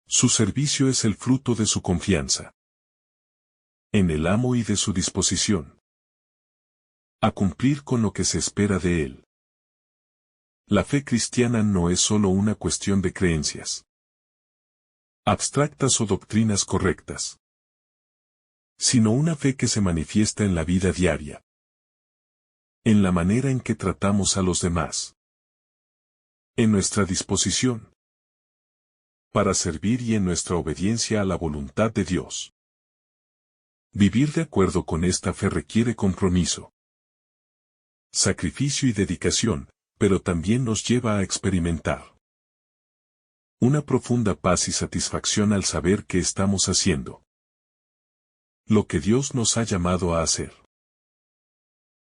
Su servicio es el fruto de su confianza en el amo y de su disposición a cumplir con lo que se espera de él. La fe cristiana no es solo una cuestión de creencias abstractas o doctrinas correctas, sino una fe que se manifiesta en la vida diaria, en la manera en que tratamos a los demás, en nuestra disposición para servir y en nuestra obediencia a la voluntad de Dios. Vivir de acuerdo con esta fe requiere compromiso, sacrificio y dedicación, pero también nos lleva a experimentar una profunda paz y satisfacción al saber que estamos haciendo lo que Dios nos ha llamado a hacer.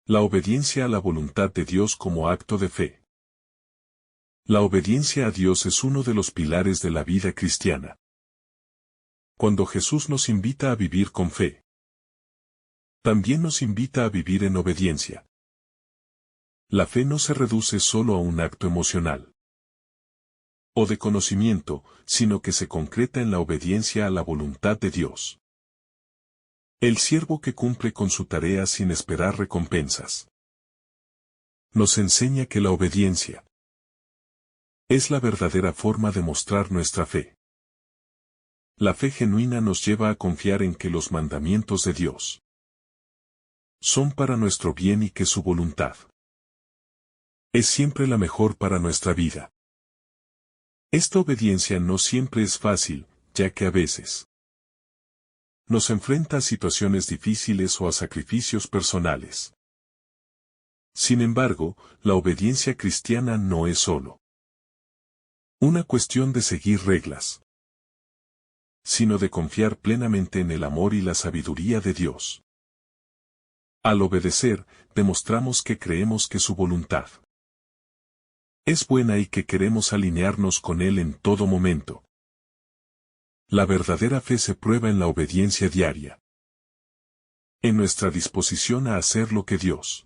La obediencia a la voluntad de Dios como acto de fe. La obediencia a Dios es uno de los pilares de la vida cristiana. Cuando Jesús nos invita a vivir con fe, también nos invita a vivir en obediencia. La fe no se reduce solo a un acto emocional o de conocimiento, sino que se concreta en la obediencia a la voluntad de Dios. El siervo que cumple con su tarea sin esperar recompensas. Nos enseña que la obediencia es la verdadera forma de mostrar nuestra fe. La fe genuina nos lleva a confiar en que los mandamientos de Dios son para nuestro bien y que su voluntad es siempre la mejor para nuestra vida. Esta obediencia no siempre es fácil, ya que a veces nos enfrenta a situaciones difíciles o a sacrificios personales. Sin embargo, la obediencia cristiana no es solo una cuestión de seguir reglas, sino de confiar plenamente en el amor y la sabiduría de Dios. Al obedecer, demostramos que creemos que su voluntad es buena y que queremos alinearnos con Él en todo momento. La verdadera fe se prueba en la obediencia diaria, en nuestra disposición a hacer lo que Dios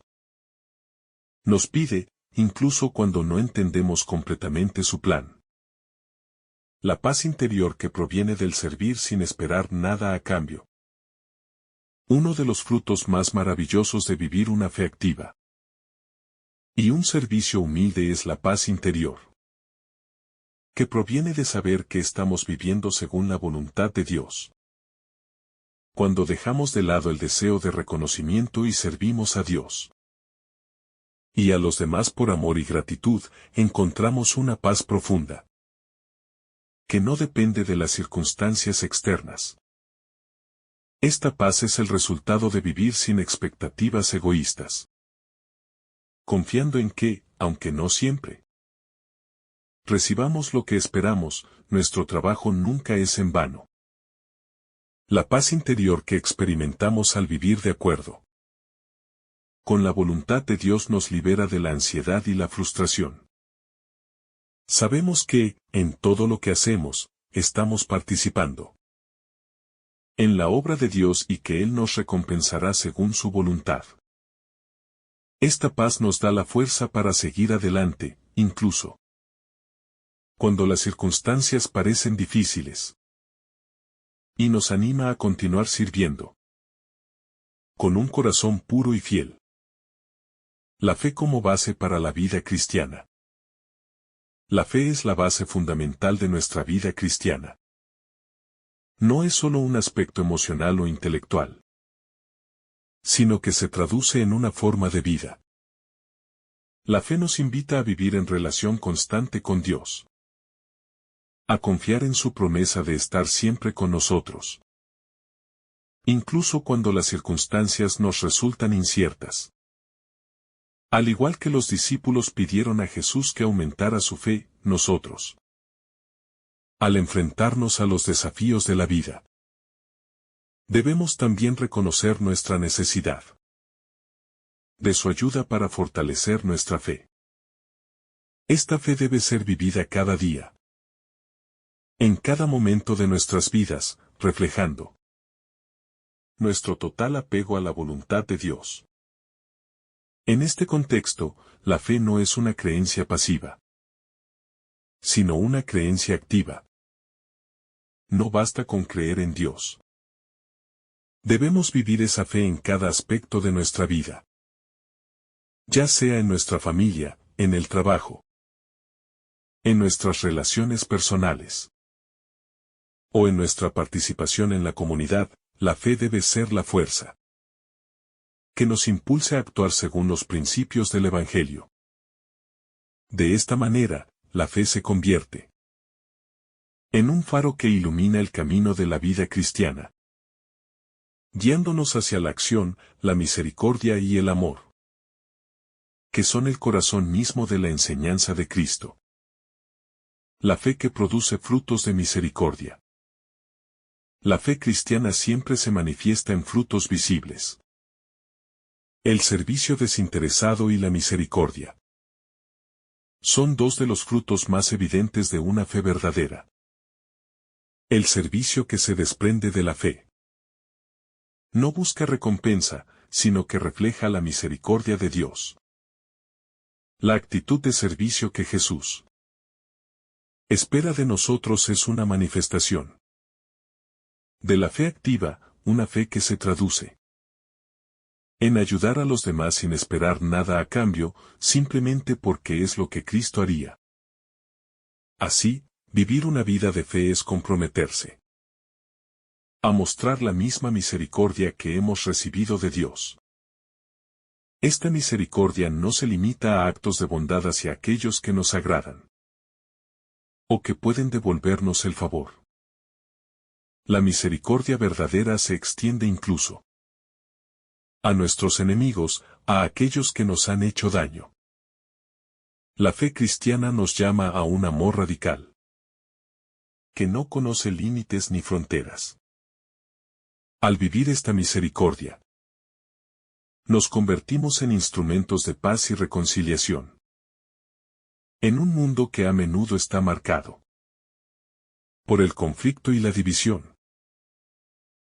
nos pide, incluso cuando no entendemos completamente su plan. La paz interior que proviene del servir sin esperar nada a cambio. Uno de los frutos más maravillosos de vivir una fe activa y un servicio humilde es la paz interior, que proviene de saber que estamos viviendo según la voluntad de Dios. Cuando dejamos de lado el deseo de reconocimiento y servimos a Dios y a los demás por amor y gratitud, encontramos una paz profunda, que no depende de las circunstancias externas. Esta paz es el resultado de vivir sin expectativas egoístas, confiando en que, aunque no siempre recibamos lo que esperamos, nuestro trabajo nunca es en vano. La paz interior que experimentamos al vivir de acuerdo con la voluntad de Dios nos libera de la ansiedad y la frustración. Sabemos que, en todo lo que hacemos, estamos participando en la obra de Dios y que Él nos recompensará según su voluntad. Esta paz nos da la fuerza para seguir adelante, incluso cuando las circunstancias parecen difíciles, y nos anima a continuar sirviendo con un corazón puro y fiel. La fe como base para la vida cristiana. La fe es la base fundamental de nuestra vida cristiana. No es solo un aspecto emocional o intelectual, sino que se traduce en una forma de vida. La fe nos invita a vivir en relación constante con Dios, a confiar en su promesa de estar siempre con nosotros, incluso cuando las circunstancias nos resultan inciertas. Al igual que los discípulos pidieron a Jesús que aumentara su fe, nosotros, al enfrentarnos a los desafíos de la vida, debemos también reconocer nuestra necesidad de su ayuda para fortalecer nuestra fe. Esta fe debe ser vivida cada día, en cada momento de nuestras vidas, reflejando nuestro total apego a la voluntad de Dios. En este contexto, la fe no es una creencia pasiva, sino una creencia activa. No basta con creer en Dios. Debemos vivir esa fe en cada aspecto de nuestra vida, ya sea en nuestra familia, en el trabajo, en nuestras relaciones personales, o en nuestra participación en la comunidad. La fe debe ser la fuerza que nos impulse a actuar según los principios del Evangelio. De esta manera, la fe se convierte En un faro que ilumina el camino de la vida cristiana, guiándonos hacia la acción, la misericordia y el amor, que son el corazón mismo de la enseñanza de Cristo. La fe que produce frutos de misericordia. La fe cristiana siempre se manifiesta en frutos visibles. El servicio desinteresado y la misericordia son dos de los frutos más evidentes de una fe verdadera. El servicio que se desprende de la fe no busca recompensa, sino que refleja la misericordia de Dios. La actitud de servicio que Jesús espera de nosotros es una manifestación de la fe activa, una fe que se traduce en ayudar a los demás sin esperar nada a cambio, simplemente porque es lo que Cristo haría. Así, vivir una vida de fe es comprometerse a mostrar la misma misericordia que hemos recibido de Dios. Esta misericordia no se limita a actos de bondad hacia aquellos que nos agradan o que pueden devolvernos el favor. La misericordia verdadera se extiende incluso a nuestros enemigos, a aquellos que nos han hecho daño. La fe cristiana nos llama a un amor radical, que no conoce límites ni fronteras. Al vivir esta misericordia, nos convertimos en instrumentos de paz y reconciliación. En un mundo que a menudo está marcado por el conflicto y la división.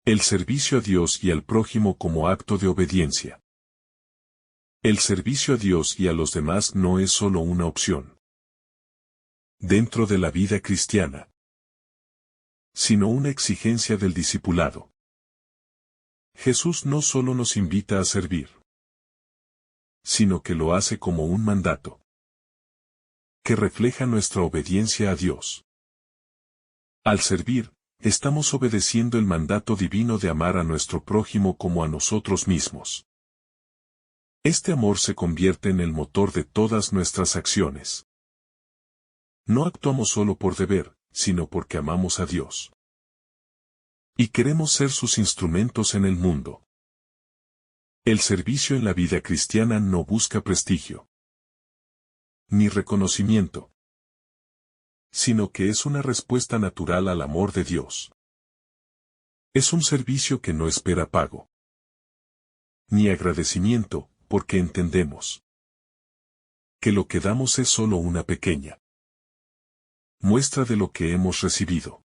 El servicio a Dios y al prójimo como acto de obediencia. El servicio a Dios y a los demás no es solo una opción dentro de la vida cristiana, sino una exigencia del discipulado. Jesús no solo nos invita a servir, sino que lo hace como un mandato que refleja nuestra obediencia a Dios. Al servir, estamos obedeciendo el mandato divino de amar a nuestro prójimo como a nosotros mismos. Este amor se convierte en el motor de todas nuestras acciones. No actuamos solo por deber, sino porque amamos a Dios. Y queremos ser sus instrumentos en el mundo. El servicio en la vida cristiana no busca prestigio ni reconocimiento, sino que es una respuesta natural al amor de Dios. Es un servicio que no espera pago ni agradecimiento, porque entendemos que lo que damos es solo una pequeña muestra de lo que hemos recibido.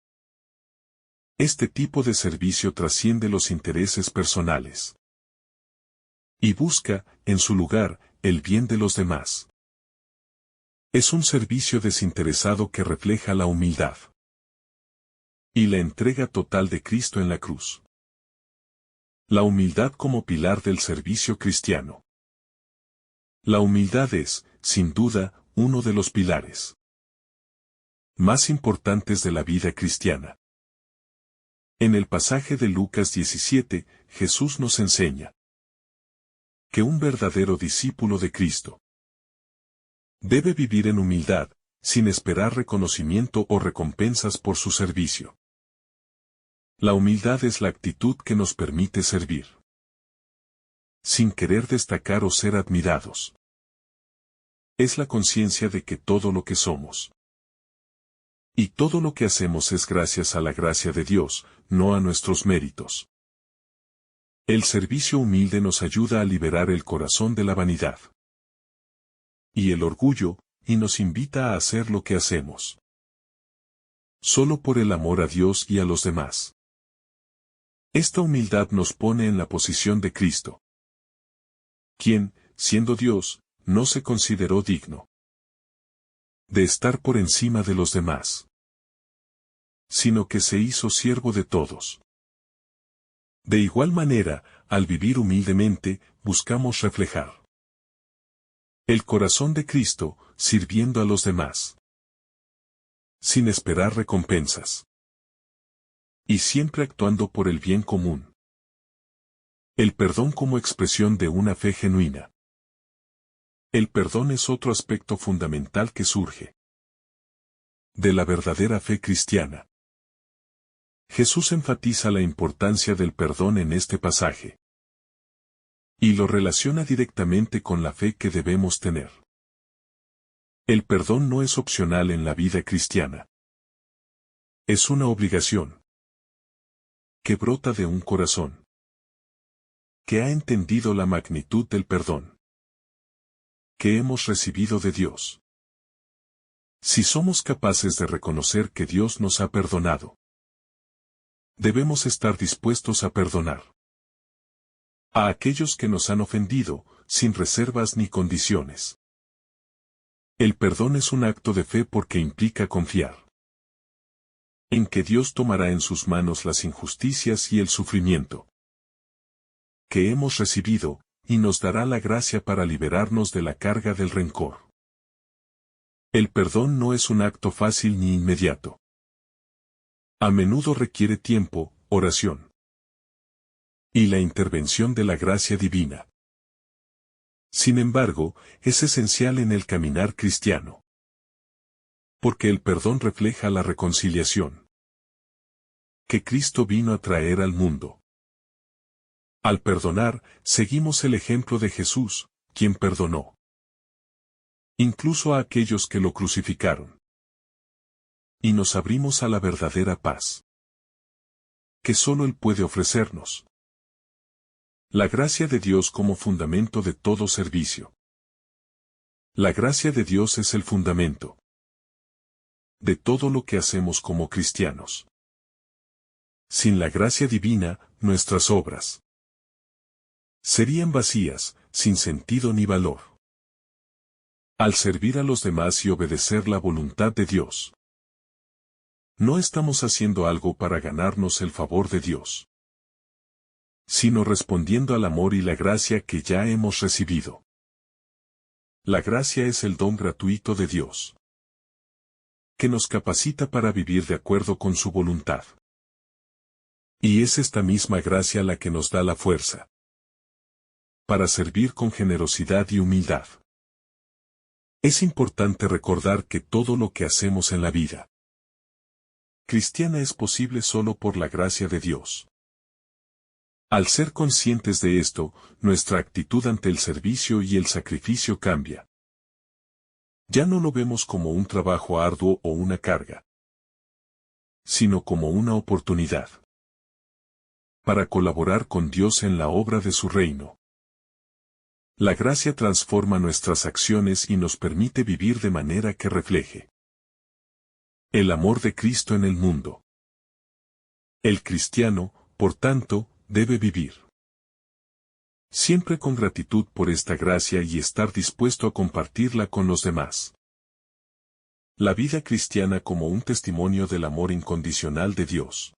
Este tipo de servicio trasciende los intereses personales y busca, en su lugar, el bien de los demás. Es un servicio desinteresado que refleja la humildad y la entrega total de Cristo en la cruz. La humildad como pilar del servicio cristiano. La humildad es, sin duda, uno de los pilares más importantes de la vida cristiana. En el pasaje de Lucas 17, Jesús nos enseña que un verdadero discípulo de Cristo debe vivir en humildad, sin esperar reconocimiento o recompensas por su servicio. La humildad es la actitud que nos permite servir sin querer destacar o ser admirados. Es la conciencia de que todo lo que somos y todo lo que hacemos es gracias a la gracia de Dios, no a nuestros méritos. El servicio humilde nos ayuda a liberar el corazón de la vanidad y el orgullo, y nos invita a hacer lo que hacemos solo por el amor a Dios y a los demás. Esta humildad nos pone en la posición de Cristo, quien, siendo Dios, no se consideró digno de estar por encima de los demás, sino que se hizo siervo de todos. De igual manera, al vivir humildemente, buscamos reflejar el corazón de Cristo, sirviendo a los demás, sin esperar recompensas, y siempre actuando por el bien común. El perdón como expresión de una fe genuina. El perdón es otro aspecto fundamental que surge De la verdadera fe cristiana. Jesús enfatiza la importancia del perdón en este pasaje. Y lo relaciona directamente con la fe que debemos tener. El perdón no es opcional en la vida cristiana. Es una obligación. Que brota de un corazón que ha entendido la magnitud del perdón que hemos recibido de Dios. Si somos capaces de reconocer que Dios nos ha perdonado, debemos estar dispuestos a perdonar a aquellos que nos han ofendido, sin reservas ni condiciones. El perdón es un acto de fe porque implica confiar en que Dios tomará en sus manos las injusticias y el sufrimiento que hemos recibido, y nos dará la gracia para liberarnos de la carga del rencor. El perdón no es un acto fácil ni inmediato. A menudo requiere tiempo, oración y la intervención de la gracia divina. Sin embargo, es esencial en el caminar cristiano. Porque el perdón refleja la reconciliación que Cristo vino a traer al mundo. Al perdonar, seguimos el ejemplo de Jesús, quien perdonó incluso a aquellos que lo crucificaron. Y nos abrimos a la verdadera paz que solo Él puede ofrecernos. La gracia de Dios como fundamento de todo servicio. La gracia de Dios es el fundamento de todo lo que hacemos como cristianos. Sin la gracia divina, nuestras obras serían vacías, sin sentido ni valor. Al servir a los demás y obedecer la voluntad de Dios, no estamos haciendo algo para ganarnos el favor de Dios, sino respondiendo al amor y la gracia que ya hemos recibido. La gracia es el don gratuito de Dios, que nos capacita para vivir de acuerdo con su voluntad. Y es esta misma gracia la que nos da la fuerza para servir con generosidad y humildad. Es importante recordar que todo lo que hacemos en la vida cristiana es posible solo por la gracia de Dios. Al ser conscientes de esto, nuestra actitud ante el servicio y el sacrificio cambia. Ya no lo vemos como un trabajo arduo o una carga, sino como una oportunidad para colaborar con Dios en la obra de su reino. La gracia transforma nuestras acciones y nos permite vivir de manera que refleje el amor de Cristo en el mundo. El cristiano, por tanto, debe vivir siempre con gratitud por esta gracia y estar dispuesto a compartirla con los demás. La vida cristiana como un testimonio del amor incondicional de Dios.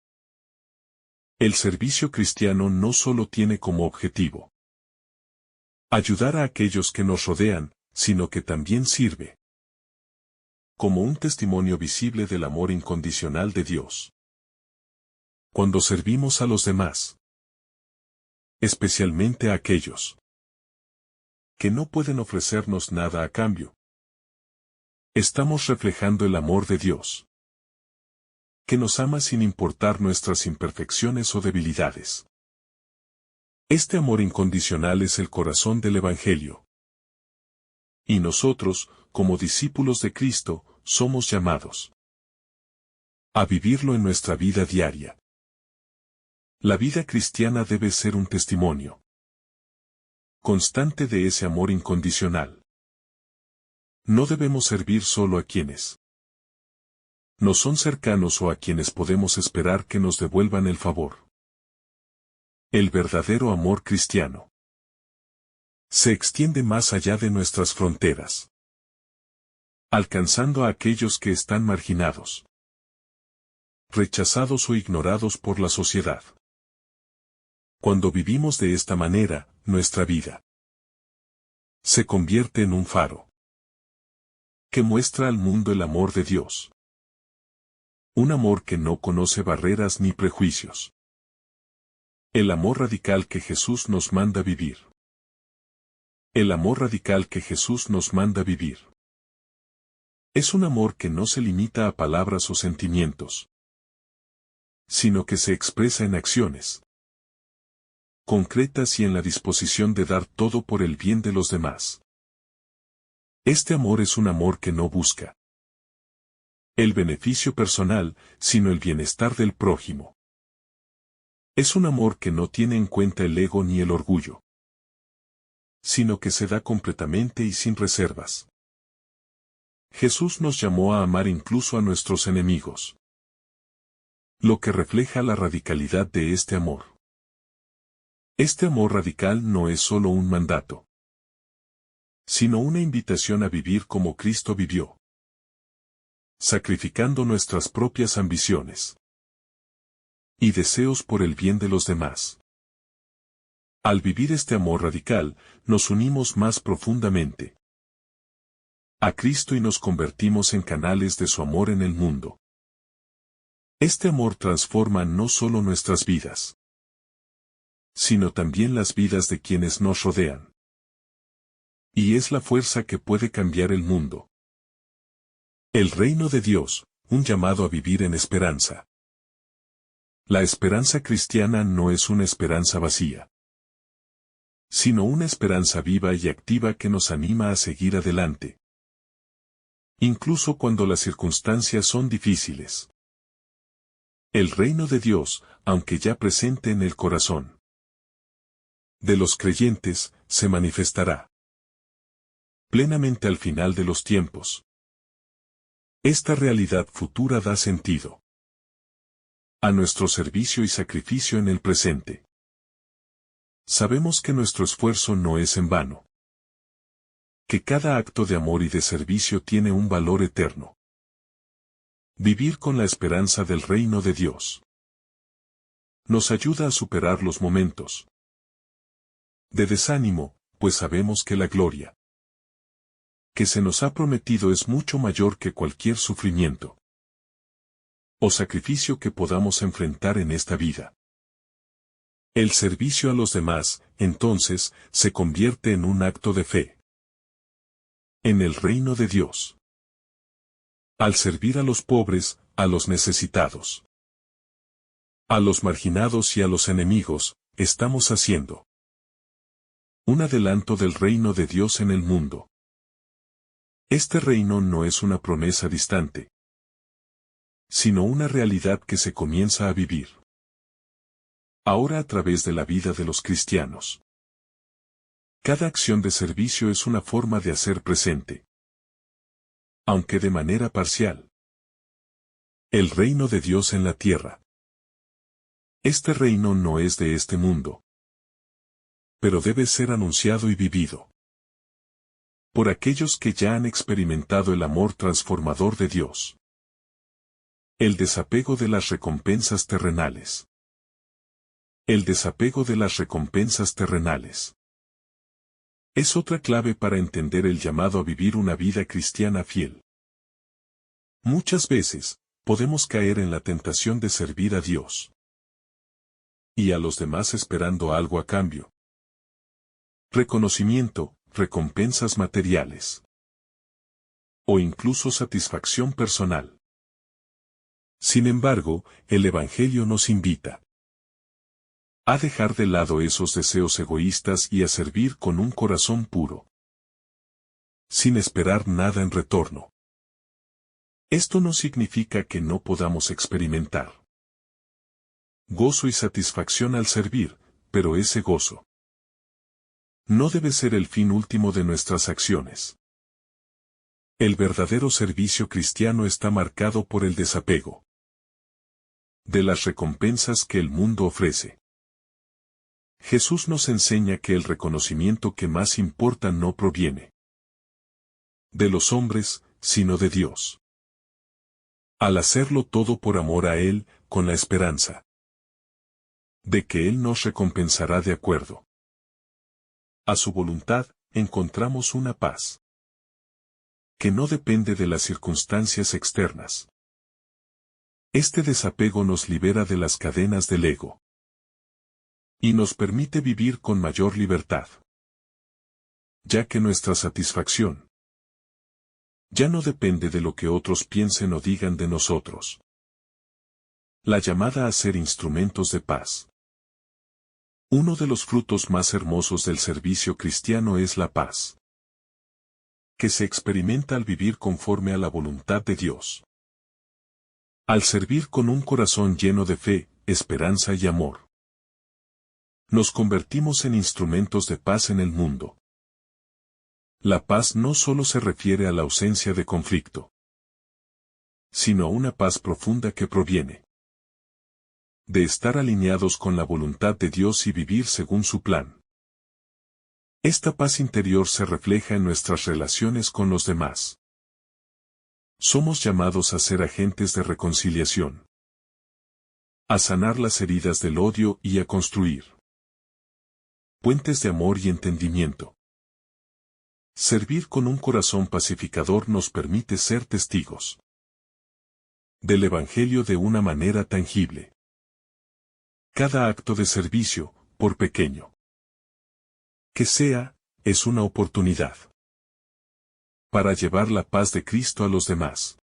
El servicio cristiano no solo tiene como objetivo ayudar a aquellos que nos rodean, sino que también sirve como un testimonio visible del amor incondicional de Dios. Cuando servimos a los demás, especialmente a aquellos que no pueden ofrecernos nada a cambio, estamos reflejando el amor de Dios, que nos ama sin importar nuestras imperfecciones o debilidades. Este amor incondicional es el corazón del Evangelio. Y nosotros, como discípulos de Cristo, somos llamados a vivirlo en nuestra vida diaria. La vida cristiana debe ser un testimonio constante de ese amor incondicional. No debemos servir solo a quienes nos son cercanos o a quienes podemos esperar que nos devuelvan el favor. El verdadero amor cristiano se extiende más allá de nuestras fronteras, alcanzando a aquellos que están marginados, rechazados o ignorados por la sociedad. Cuando vivimos de esta manera, nuestra vida se convierte en un faro que muestra al mundo el amor de Dios. Un amor que no conoce barreras ni prejuicios. El amor radical que Jesús nos manda vivir. El amor radical que Jesús nos manda vivir. Es un amor que no se limita a palabras o sentimientos, sino que se expresa en acciones concretas y en la disposición de dar todo por el bien de los demás. Este amor es un amor que no busca el beneficio personal, sino el bienestar del prójimo. Es un amor que no tiene en cuenta el ego ni el orgullo, sino que se da completamente y sin reservas. Jesús nos llamó a amar incluso a nuestros enemigos, lo que refleja la radicalidad de este amor. Este amor radical no es solo un mandato, sino una invitación a vivir como Cristo vivió, sacrificando nuestras propias ambiciones y deseos por el bien de los demás. Al vivir este amor radical, nos unimos más profundamente a Cristo y nos convertimos en canales de su amor en el mundo. Este amor transforma no solo nuestras vidas, sino también las vidas de quienes nos rodean. Y es la fuerza que puede cambiar el mundo. El reino de Dios, un llamado a vivir en esperanza. La esperanza cristiana no es una esperanza vacía, sino una esperanza viva y activa que nos anima a seguir adelante, incluso cuando las circunstancias son difíciles. El reino de Dios, aunque ya presente en el corazón de los creyentes, se manifestará plenamente al final de los tiempos. Esta realidad futura da sentido a nuestro servicio y sacrificio en el presente. Sabemos que nuestro esfuerzo no es en vano, que cada acto de amor y de servicio tiene un valor eterno. Vivir con la esperanza del reino de Dios nos ayuda a superar los momentos de desánimo, pues sabemos que la gloria que se nos ha prometido es mucho mayor que cualquier sufrimiento o sacrificio que podamos enfrentar en esta vida. El servicio a los demás, entonces, se convierte en un acto de fe en el reino de Dios. Al servir a los pobres, a los necesitados, a los marginados y a los enemigos, estamos haciendo un adelanto del reino de Dios en el mundo. Este reino no es una promesa distante, sino una realidad que se comienza a vivir ahora a través de la vida de los cristianos. Cada acción de servicio es una forma de hacer presente, aunque de manera parcial, el reino de Dios en la tierra. Este reino no es de este mundo, pero debe ser anunciado y vivido por aquellos que ya han experimentado el amor transformador de Dios. El desapego de las recompensas terrenales. El desapego de las recompensas terrenales es otra clave para entender el llamado a vivir una vida cristiana fiel. Muchas veces, podemos caer en la tentación de servir a Dios y a los demás esperando algo a cambio. Reconocimiento, recompensas materiales o incluso satisfacción personal. Sin embargo, el Evangelio nos invita a dejar de lado esos deseos egoístas y a servir con un corazón puro, sin esperar nada en retorno. Esto no significa que no podamos experimentar gozo y satisfacción al servir, pero ese gozo no debe ser el fin último de nuestras acciones. El verdadero servicio cristiano está marcado por el desapego de las recompensas que el mundo ofrece. Jesús nos enseña que el reconocimiento que más importa no proviene de los hombres, sino de Dios. Al hacerlo todo por amor a Él, con la esperanza de que Él nos recompensará de acuerdo a su voluntad, encontramos una paz que no depende de las circunstancias externas. Este desapego nos libera de las cadenas del ego y nos permite vivir con mayor libertad, ya que nuestra satisfacción Ya no depende de lo que otros piensen o digan de nosotros. La llamada a ser instrumentos de paz. Uno de los frutos más hermosos del servicio cristiano es la paz, que se experimenta al vivir conforme a la voluntad de Dios. Al servir con un corazón lleno de fe, esperanza y amor, nos convertimos en instrumentos de paz en el mundo. La paz no solo se refiere a la ausencia de conflicto, sino a una paz profunda que proviene de estar alineados con la voluntad de Dios y vivir según su plan. Esta paz interior se refleja en nuestras relaciones con los demás. Somos llamados a ser agentes de reconciliación, a sanar las heridas del odio y a construir puentes de amor y entendimiento. Servir con un corazón pacificador nos permite ser testigos del Evangelio de una manera tangible. Cada acto de servicio, por pequeño que sea, es una oportunidad para llevar la paz de Cristo a los demás.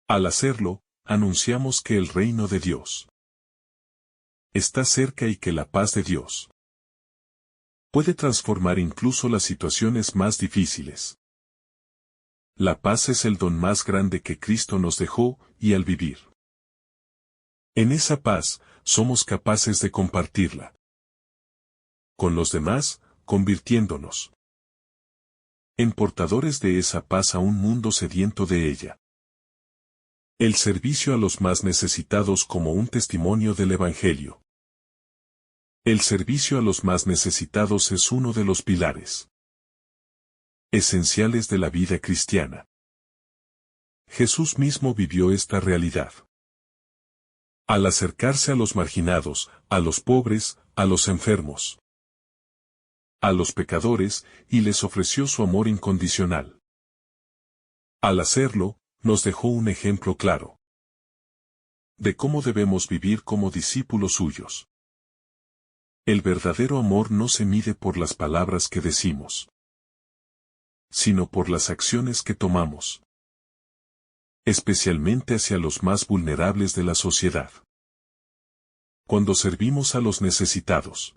Al hacerlo, anunciamos que el reino de Dios está cerca y que la paz de Dios puede transformar incluso las situaciones más difíciles. La paz es el don más grande que Cristo nos dejó, y al vivir en esa paz, somos capaces de compartirla con los demás, convirtiéndonos en portadores de esa paz a un mundo sediento de ella. El servicio a los más necesitados como un testimonio del Evangelio. El servicio a los más necesitados es uno de los pilares esenciales de la vida cristiana. Jesús mismo vivió esta realidad. Al acercarse a los marginados, a los pobres, a los enfermos, a los pecadores, y les ofreció su amor incondicional. Al hacerlo, nos dejó un ejemplo claro de cómo debemos vivir como discípulos suyos. El verdadero amor no se mide por las palabras que decimos, sino por las acciones que tomamos, especialmente hacia los más vulnerables de la sociedad. Cuando servimos a los necesitados,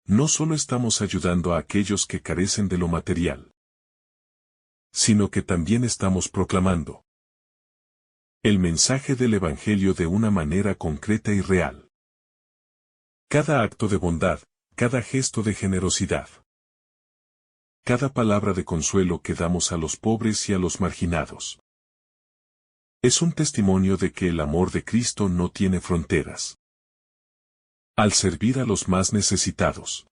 no solo estamos ayudando a aquellos que carecen de lo material, sino que también estamos proclamando el mensaje del Evangelio de una manera concreta y real. Cada acto de bondad, cada gesto de generosidad, cada palabra de consuelo que damos a los pobres y a los marginados, es un testimonio de que el amor de Cristo no tiene fronteras. Al servir a los más necesitados,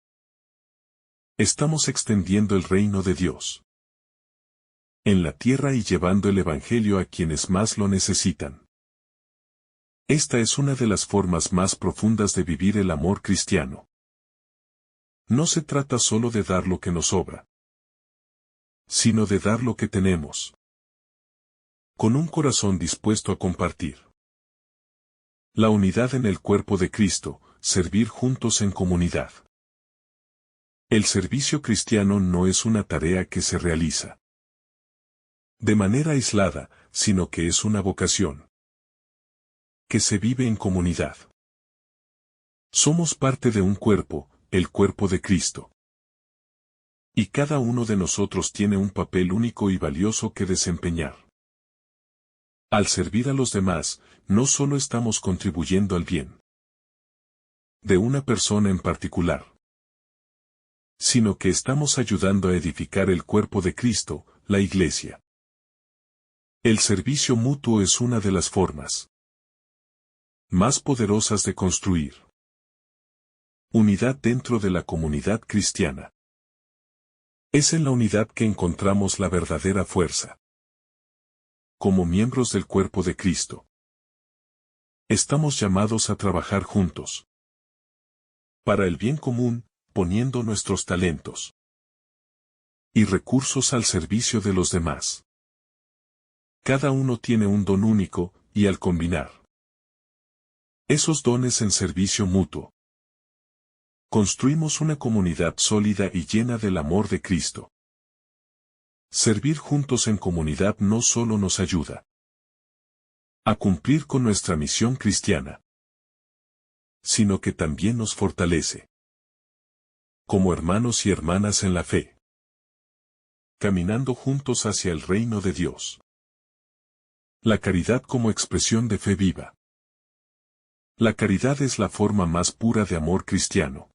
estamos extendiendo el reino de Dios en la tierra y llevando el Evangelio a quienes más lo necesitan. Esta es una de las formas más profundas de vivir el amor cristiano. No se trata solo de dar lo que nos sobra, sino de dar lo que tenemos, con un corazón dispuesto a compartir. La unidad en el cuerpo de Cristo, servir juntos en comunidad. El servicio cristiano no es una tarea que se realiza de manera aislada, sino que es una vocación que se vive en comunidad. Somos parte de un cuerpo, el cuerpo de Cristo. Y cada uno de nosotros tiene un papel único y valioso que desempeñar. Al servir a los demás, no solo estamos contribuyendo al bien de una persona en particular, sino que estamos ayudando a edificar el cuerpo de Cristo, la Iglesia. El servicio mutuo es una de las formas más poderosas de construir unidad dentro de la comunidad cristiana. Es en la unidad que encontramos la verdadera fuerza. Como miembros del cuerpo de Cristo, estamos llamados a trabajar juntos para el bien común, poniendo nuestros talentos y recursos al servicio de los demás. Cada uno tiene un don único, y al combinar esos dones en servicio mutuo, construimos una comunidad sólida y llena del amor de Cristo. Servir juntos en comunidad no solo nos ayuda a cumplir con nuestra misión cristiana, sino que también nos fortalece como hermanos y hermanas en la fe, caminando juntos hacia el reino de Dios. La caridad como expresión de fe viva. La caridad es la forma más pura de amor cristiano.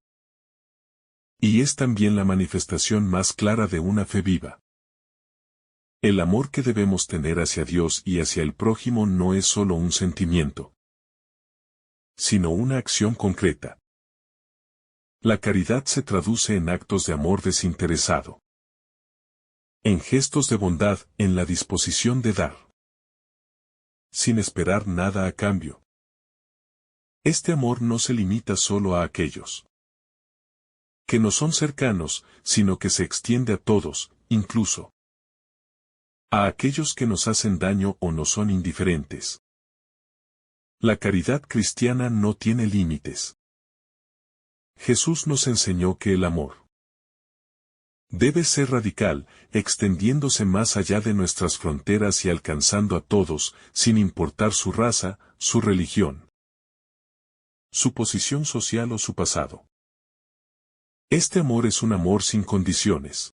Y es también la manifestación más clara de una fe viva. El amor que debemos tener hacia Dios y hacia el prójimo no es solo un sentimiento, sino una acción concreta. La caridad se traduce en actos de amor desinteresado, en gestos de bondad, en la disposición de dar, sin esperar nada a cambio. Este amor no se limita solo a aquellos que no son cercanos, sino que se extiende a todos, incluso a aquellos que nos hacen daño o nos son indiferentes. La caridad cristiana no tiene límites. Jesús nos enseñó que el amor debe ser radical, extendiéndose más allá de nuestras fronteras y alcanzando a todos, sin importar su raza, su religión, su posición social o su pasado. Este amor es un amor sin condiciones.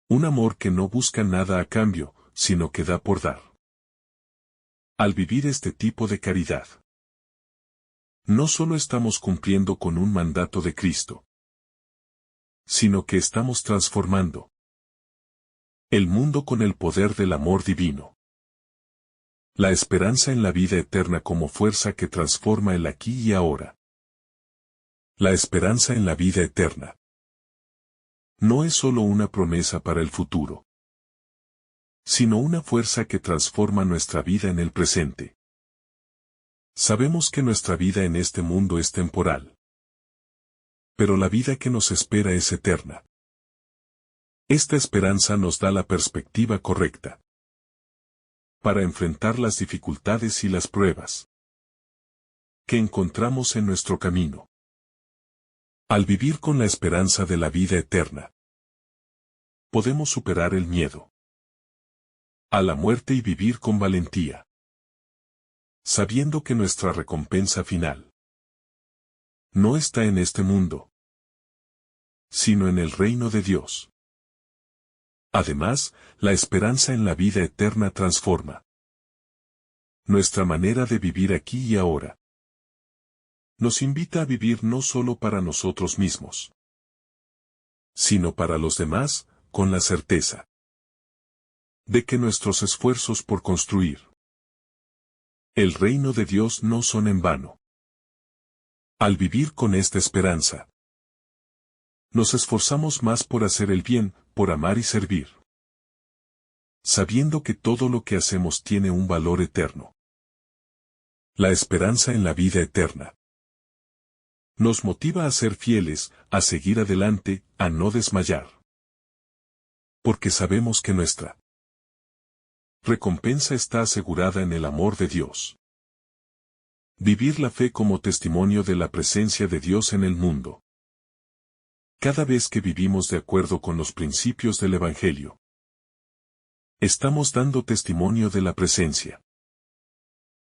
Un amor que no busca nada a cambio, sino que da por dar. Al vivir este tipo de caridad, no solo estamos cumpliendo con un mandato de Cristo, sino que estamos transformando el mundo con el poder del amor divino. La esperanza en la vida eterna como fuerza que transforma el aquí y ahora. La esperanza en la vida eterna no es solo una promesa para el futuro, sino una fuerza que transforma nuestra vida en el presente. Sabemos que nuestra vida en este mundo es temporal, pero la vida que nos espera es eterna. Esta esperanza nos da la perspectiva correcta para enfrentar las dificultades y las pruebas que encontramos en nuestro camino. Al vivir con la esperanza de la vida eterna, podemos superar el miedo a la muerte y vivir con valentía, sabiendo que nuestra recompensa final no está en este mundo, sino en el reino de Dios. Además, la esperanza en la vida eterna transforma nuestra manera de vivir aquí y ahora. Nos invita a vivir no solo para nosotros mismos, sino para los demás, con la certeza de que nuestros esfuerzos por construir el reino de Dios no son en vano. Al vivir con esta esperanza, nos esforzamos más por hacer el bien, por amar y servir, sabiendo que todo lo que hacemos tiene un valor eterno. La esperanza en la vida eterna nos motiva a ser fieles, a seguir adelante, a no desmayar. Porque sabemos que nuestra recompensa está asegurada en el amor de Dios. Vivir la fe como testimonio de la presencia de Dios en el mundo. Cada vez que vivimos de acuerdo con los principios del Evangelio, estamos dando testimonio de la presencia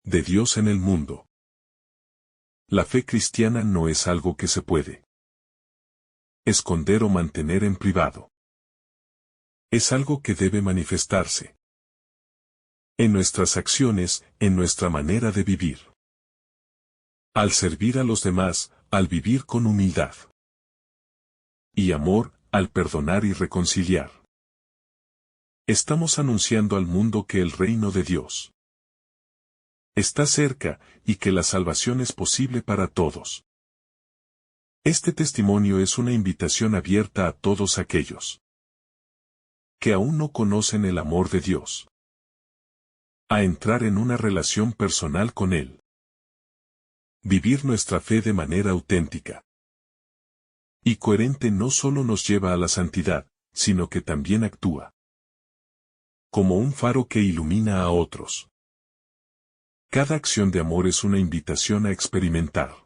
de Dios en el mundo. La fe cristiana no es algo que se puede esconder o mantener en privado. Es algo que debe manifestarse en nuestras acciones, en nuestra manera de vivir. Al servir a los demás, al vivir con humildad y amor, al perdonar y reconciliar. Estamos anunciando al mundo que el reino de Dios está cerca y que la salvación es posible para todos. Este testimonio es una invitación abierta a todos aquellos que aún no conocen el amor de Dios, a entrar en una relación personal con Él. Vivir nuestra fe de manera auténtica y coherente no solo nos lleva a la santidad, sino que también actúa como un faro que ilumina a otros. Cada acción de amor es una invitación a experimentar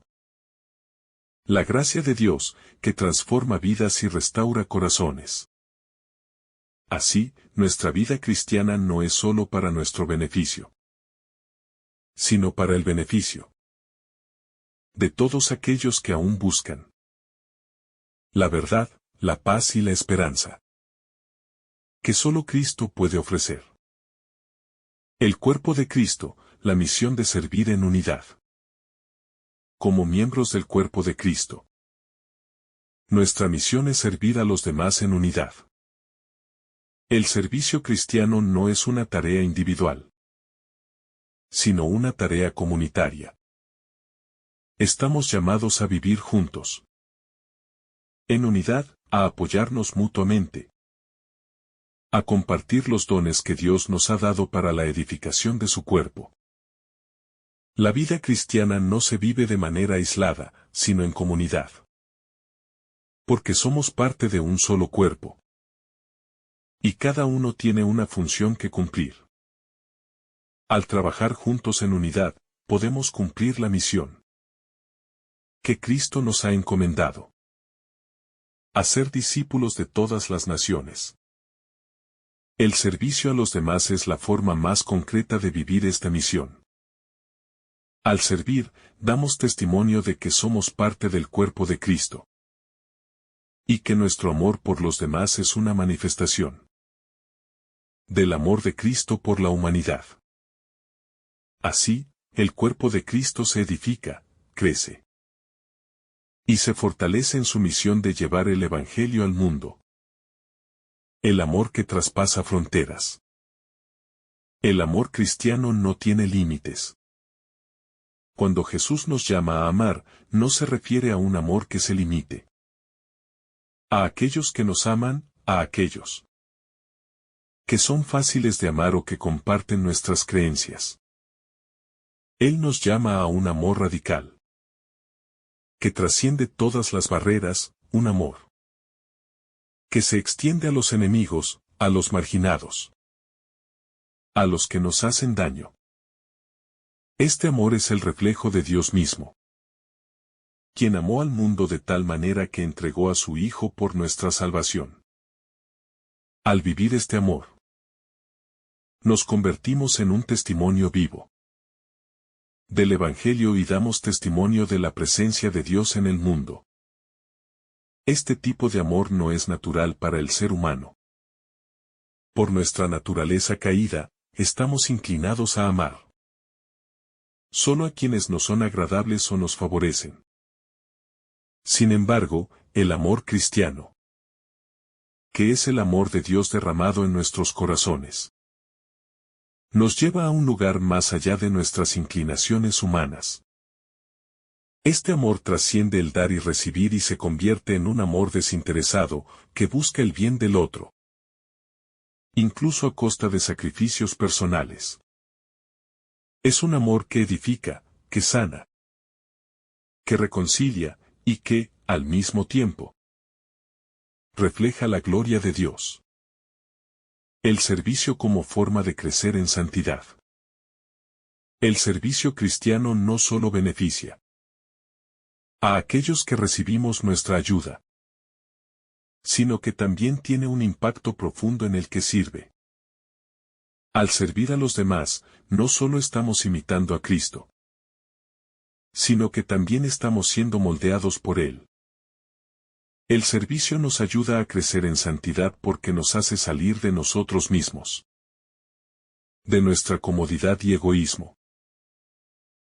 la gracia de Dios, que transforma vidas y restaura corazones. Así, nuestra vida cristiana no es solo para nuestro beneficio, sino para el beneficio de todos aquellos que aún buscan la verdad, la paz y la esperanza que solo Cristo puede ofrecer. El cuerpo de Cristo, la misión de servir en unidad. Como miembros del cuerpo de Cristo, nuestra misión es servir a los demás en unidad. El servicio cristiano no es una tarea individual, sino una tarea comunitaria. Estamos llamados a vivir juntos, en unidad, a apoyarnos mutuamente, a compartir los dones que Dios nos ha dado para la edificación de su cuerpo. La vida cristiana no se vive de manera aislada, sino en comunidad. Porque somos parte de un solo cuerpo. Y cada uno tiene una función que cumplir. Al trabajar juntos en unidad, podemos cumplir la misión que Cristo nos ha encomendado: hacer discípulos de todas las naciones. El servicio a los demás es la forma más concreta de vivir esta misión. Al servir, damos testimonio de que somos parte del cuerpo de Cristo, y que nuestro amor por los demás es una manifestación del amor de Cristo por la humanidad. Así, el cuerpo de Cristo se edifica, crece y se fortalece en su misión de llevar el Evangelio al mundo. El amor que traspasa fronteras. El amor cristiano no tiene límites. Cuando Jesús nos llama a amar, no se refiere a un amor que se limite a aquellos que nos aman, a aquellos que son fáciles de amar o que comparten nuestras creencias. Él nos llama a un amor radical, que trasciende todas las barreras, un amor que se extiende a los enemigos, a los marginados, a los que nos hacen daño. Este amor es el reflejo de Dios mismo, quien amó al mundo de tal manera que entregó a su Hijo por nuestra salvación. Al vivir este amor, nos convertimos en un testimonio vivo del Evangelio y damos testimonio de la presencia de Dios en el mundo. Este tipo de amor no es natural para el ser humano. Por nuestra naturaleza caída, estamos inclinados a amar solo a quienes nos son agradables o nos favorecen. Sin embargo, el amor cristiano, que es el amor de Dios derramado en nuestros corazones, nos lleva a un lugar más allá de nuestras inclinaciones humanas. Este amor trasciende el dar y recibir y se convierte en un amor desinteresado, que busca el bien del otro, incluso a costa de sacrificios personales. Es un amor que edifica, que sana, que reconcilia, y que, al mismo tiempo, refleja la gloria de Dios. El servicio como forma de crecer en santidad. El servicio cristiano no solo beneficia a aquellos que recibimos nuestra ayuda, sino que también tiene un impacto profundo en el que sirve. Al servir a los demás, no solo estamos imitando a Cristo, sino que también estamos siendo moldeados por Él. El servicio nos ayuda a crecer en santidad porque nos hace salir de nosotros mismos, de nuestra comodidad y egoísmo,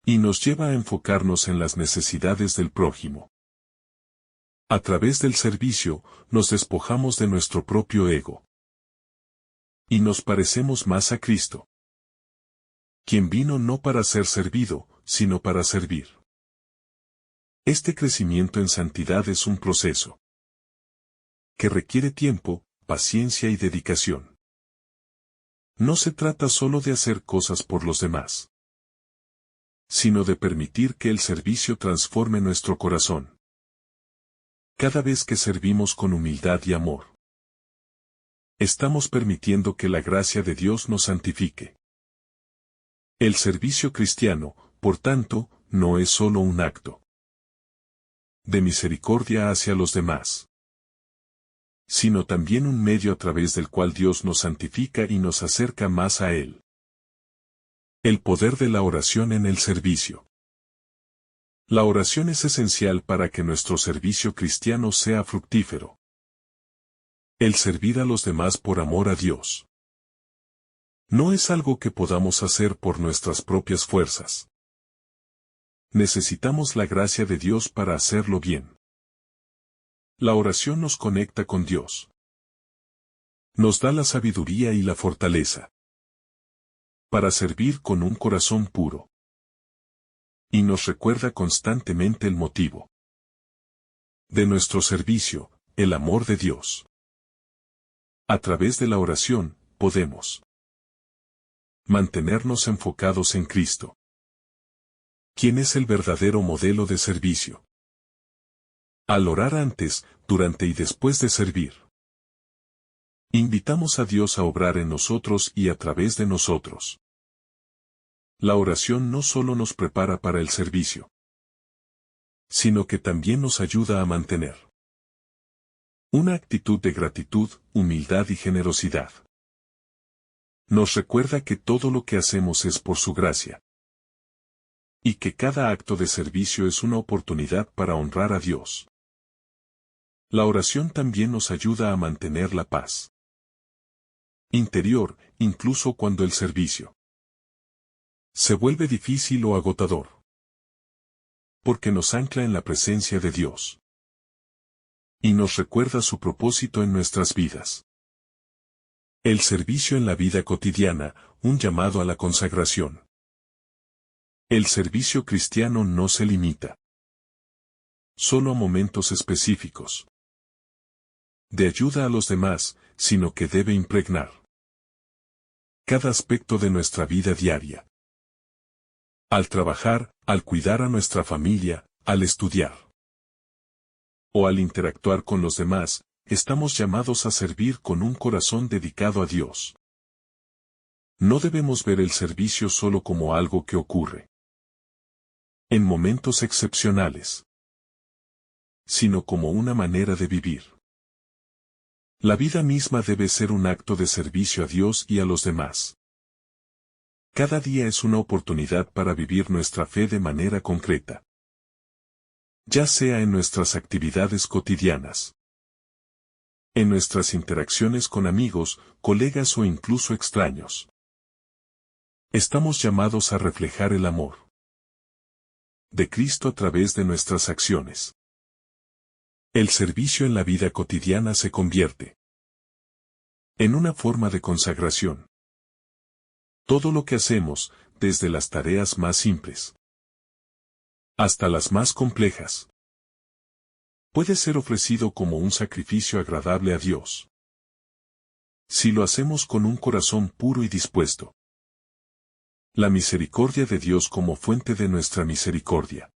y nos lleva a enfocarnos en las necesidades del prójimo. A través del servicio, nos despojamos de nuestro propio ego y nos parecemos más a Cristo, quien vino no para ser servido, sino para servir. Este crecimiento en santidad es un proceso que requiere tiempo, paciencia y dedicación. No se trata solo de hacer cosas por los demás, sino de permitir que el servicio transforme nuestro corazón. Cada vez que servimos con humildad y amor, estamos permitiendo que la gracia de Dios nos santifique. El servicio cristiano, por tanto, no es solo un acto de misericordia hacia los demás, sino también un medio a través del cual Dios nos santifica y nos acerca más a Él. El poder de la oración en el servicio. La oración es esencial para que nuestro servicio cristiano sea fructífero. El servir a los demás por amor a Dios. No es algo que podamos hacer por nuestras propias fuerzas. Necesitamos la gracia de Dios para hacerlo bien. La oración nos conecta con Dios. Nos da la sabiduría y la fortaleza para servir con un corazón puro. Y nos recuerda constantemente el motivo de nuestro servicio, el amor de Dios. A través de la oración, podemos mantenernos enfocados en Cristo, quien es el verdadero modelo de servicio. Al orar antes, durante y después de servir, invitamos a Dios a obrar en nosotros y a través de nosotros. La oración no solo nos prepara para el servicio, sino que también nos ayuda a mantener una actitud de gratitud, humildad y generosidad. Nos recuerda que todo lo que hacemos es por su gracia, y que cada acto de servicio es una oportunidad para honrar a Dios. La oración también nos ayuda a mantener la paz interior, incluso cuando el servicio se vuelve difícil o agotador, porque nos ancla en la presencia de Dios y nos recuerda su propósito en nuestras vidas. El servicio en la vida cotidiana, un llamado a la consagración. El servicio cristiano no se limita solo a momentos específicos de ayuda a los demás, sino que debe impregnar cada aspecto de nuestra vida diaria. Al trabajar, al cuidar a nuestra familia, al estudiar o al interactuar con los demás, estamos llamados a servir con un corazón dedicado a Dios. No debemos ver el servicio solo como algo que ocurre en momentos excepcionales, sino como una manera de vivir. La vida misma debe ser un acto de servicio a Dios y a los demás. Cada día es una oportunidad para vivir nuestra fe de manera concreta, ya sea en nuestras actividades cotidianas, en nuestras interacciones con amigos, colegas o incluso extraños. Estamos llamados a reflejar el amor de Cristo a través de nuestras acciones. El servicio en la vida cotidiana se convierte en una forma de consagración. Todo lo que hacemos, desde las tareas más simples hasta las más complejas, puede ser ofrecido como un sacrificio agradable a Dios, si lo hacemos con un corazón puro y dispuesto. La misericordia de Dios como fuente de nuestra misericordia.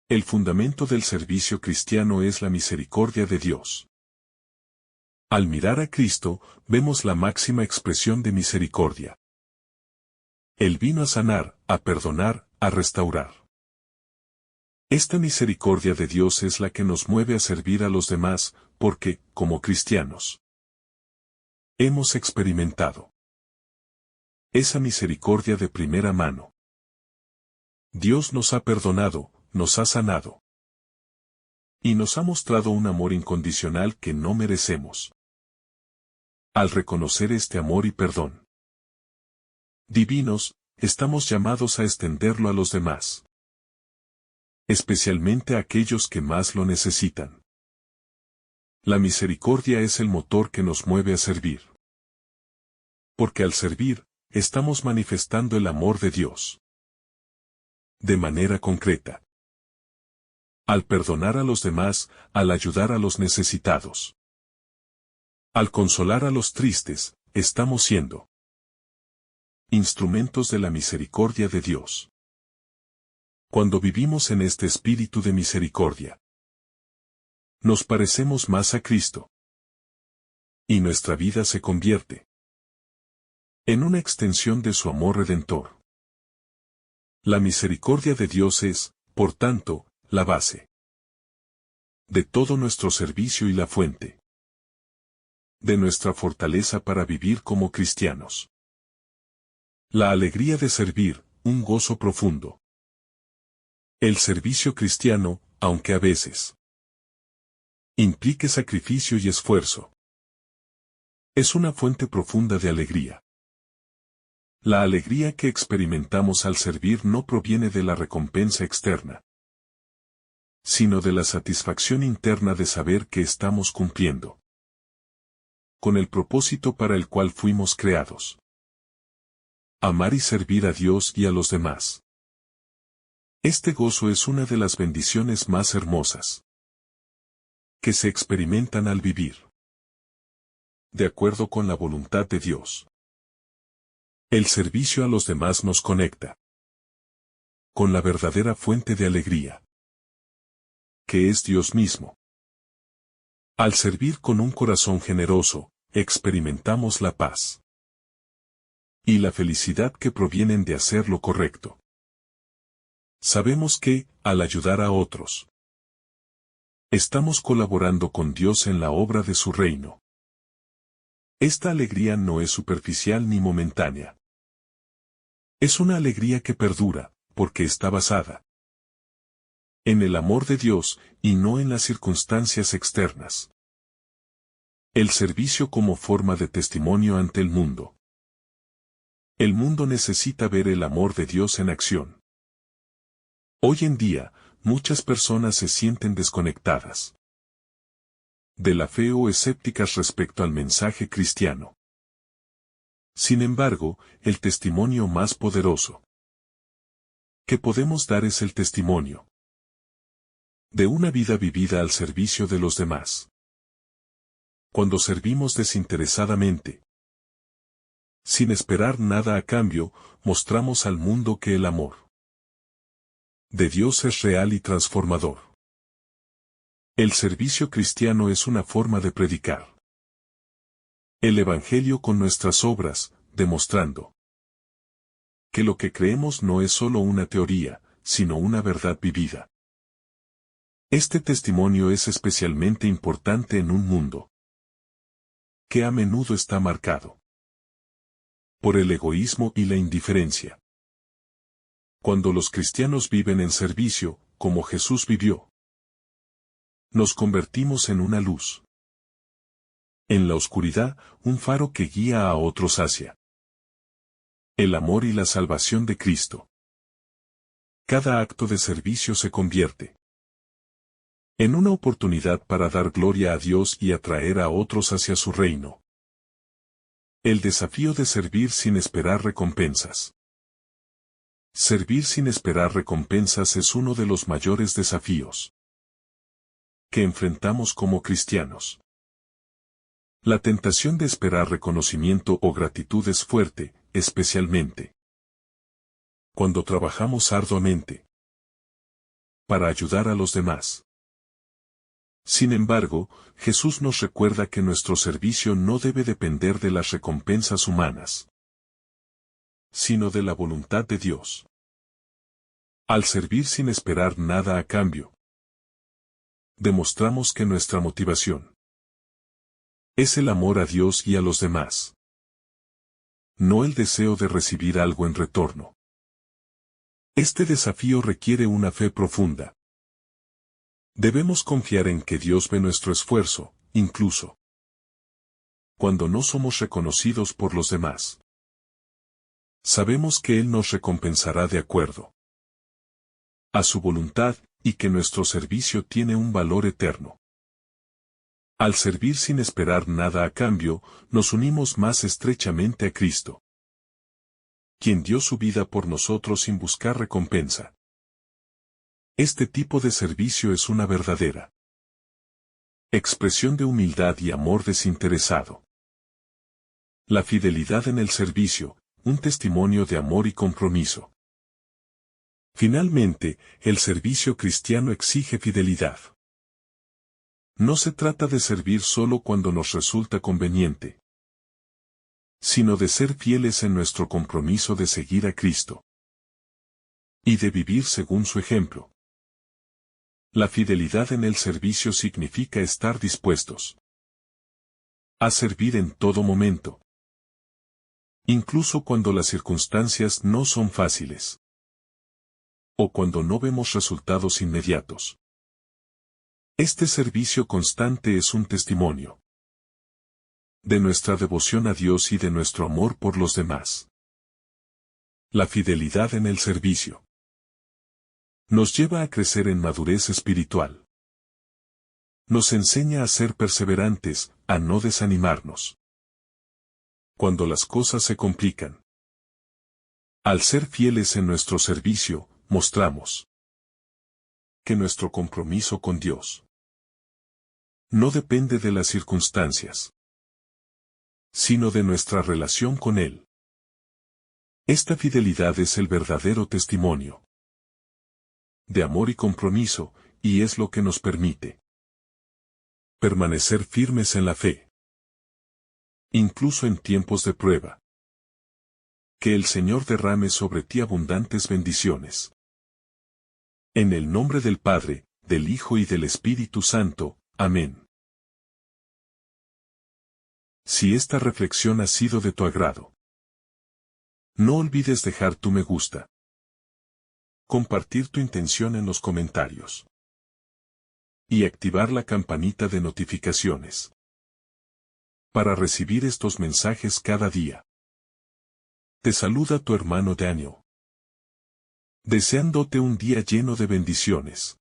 El fundamento del servicio cristiano es la misericordia de Dios. Al mirar a Cristo, vemos la máxima expresión de misericordia. Él vino a sanar, a perdonar, a restaurar. Esta misericordia de Dios es la que nos mueve a servir a los demás, porque, como cristianos, hemos experimentado esa misericordia de primera mano. Dios nos ha perdonado, nos ha sanado y nos ha mostrado un amor incondicional que no merecemos. Al reconocer este amor y perdón divinos, estamos llamados a extenderlo a los demás, especialmente a aquellos que más lo necesitan. La misericordia es el motor que nos mueve a servir, porque al servir, estamos manifestando el amor de Dios de manera concreta. Al perdonar a los demás, al ayudar a los necesitados, al consolar a los tristes, estamos siendo instrumentos de la misericordia de Dios. Cuando vivimos en este espíritu de misericordia, nos parecemos más a Cristo, y nuestra vida se convierte en una extensión de su amor redentor. La misericordia de Dios es, por tanto, la base de todo nuestro servicio y la fuente de nuestra fortaleza para vivir como cristianos. La alegría de servir, un gozo profundo. El servicio cristiano, aunque a veces implique sacrificio y esfuerzo, es una fuente profunda de alegría. La alegría que experimentamos al servir no proviene de la recompensa externa, sino de la satisfacción interna de saber que estamos cumpliendo con el propósito para el cual fuimos creados. Amar y servir a Dios y a los demás. Este gozo es una de las bendiciones más hermosas que se experimentan al vivir de acuerdo con la voluntad de Dios. El servicio a los demás nos conecta con la verdadera fuente de alegría, que es Dios mismo. Al servir con un corazón generoso, experimentamos la paz y la felicidad que provienen de hacer lo correcto. Sabemos que, al ayudar a otros, estamos colaborando con Dios en la obra de su reino. Esta alegría no es superficial ni momentánea. Es una alegría que perdura, porque está basada en el amor de Dios y no en las circunstancias externas. El servicio como forma de testimonio ante el mundo. El mundo necesita ver el amor de Dios en acción. Hoy en día, muchas personas se sienten desconectadas de la fe o escépticas respecto al mensaje cristiano. Sin embargo, el testimonio más poderoso que podemos dar es el testimonio de una vida vivida al servicio de los demás. Cuando servimos desinteresadamente, sin esperar nada a cambio, mostramos al mundo que el amor de Dios es real y transformador. El servicio cristiano es una forma de predicar el Evangelio con nuestras obras, demostrando que lo que creemos no es solo una teoría, sino una verdad vivida. Este testimonio es especialmente importante en un mundo que a menudo está marcado por el egoísmo y la indiferencia. Cuando los cristianos viven en servicio, como Jesús vivió, nos convertimos en una luz. En la oscuridad, un faro que guía a otros hacia el amor y la salvación de Cristo. Cada acto de servicio se convierte en una oportunidad para dar gloria a Dios y atraer a otros hacia su reino. El desafío de servir sin esperar recompensas. Servir sin esperar recompensas es uno de los mayores desafíos que enfrentamos como cristianos. La tentación de esperar reconocimiento o gratitud es fuerte, especialmente cuando trabajamos arduamente para ayudar a los demás. Sin embargo, Jesús nos recuerda que nuestro servicio no debe depender de las recompensas humanas, sino de la voluntad de Dios. Al servir sin esperar nada a cambio, demostramos que nuestra motivación es el amor a Dios y a los demás, no el deseo de recibir algo en retorno. Este desafío requiere una fe profunda. Debemos confiar en que Dios ve nuestro esfuerzo, incluso cuando no somos reconocidos por los demás. Sabemos que Él nos recompensará de acuerdo a su voluntad y que nuestro servicio tiene un valor eterno. Al servir sin esperar nada a cambio, nos unimos más estrechamente a Cristo, quien dio su vida por nosotros sin buscar recompensa. Este tipo de servicio es una verdadera expresión de humildad y amor desinteresado. La fidelidad en el servicio, un testimonio de amor y compromiso. Finalmente, el servicio cristiano exige fidelidad. No se trata de servir solo cuando nos resulta conveniente, sino de ser fieles en nuestro compromiso de seguir a Cristo y de vivir según su ejemplo. La fidelidad en el servicio significa estar dispuestos a servir en todo momento. Incluso cuando las circunstancias no son fáciles. O cuando no vemos resultados inmediatos. Este servicio constante es un testimonio de nuestra devoción a Dios y de nuestro amor por los demás. La fidelidad en el servicio nos lleva a crecer en madurez espiritual. Nos enseña a ser perseverantes, a no desanimarnos cuando las cosas se complican. Al ser fieles en nuestro servicio, mostramos que nuestro compromiso con Dios no depende de las circunstancias, sino de nuestra relación con Él. Esta fidelidad es el verdadero testimonio de amor y compromiso, y es lo que nos permite permanecer firmes en la fe, incluso en tiempos de prueba. Que el Señor derrame sobre ti abundantes bendiciones. En el nombre del Padre, del Hijo y del Espíritu Santo. Amén. Si esta reflexión ha sido de tu agrado, no olvides dejar tu me gusta, compartir tu intención en los comentarios y activar la campanita de notificaciones para recibir estos mensajes cada día. Te saluda tu hermano Daniel, deseándote un día lleno de bendiciones.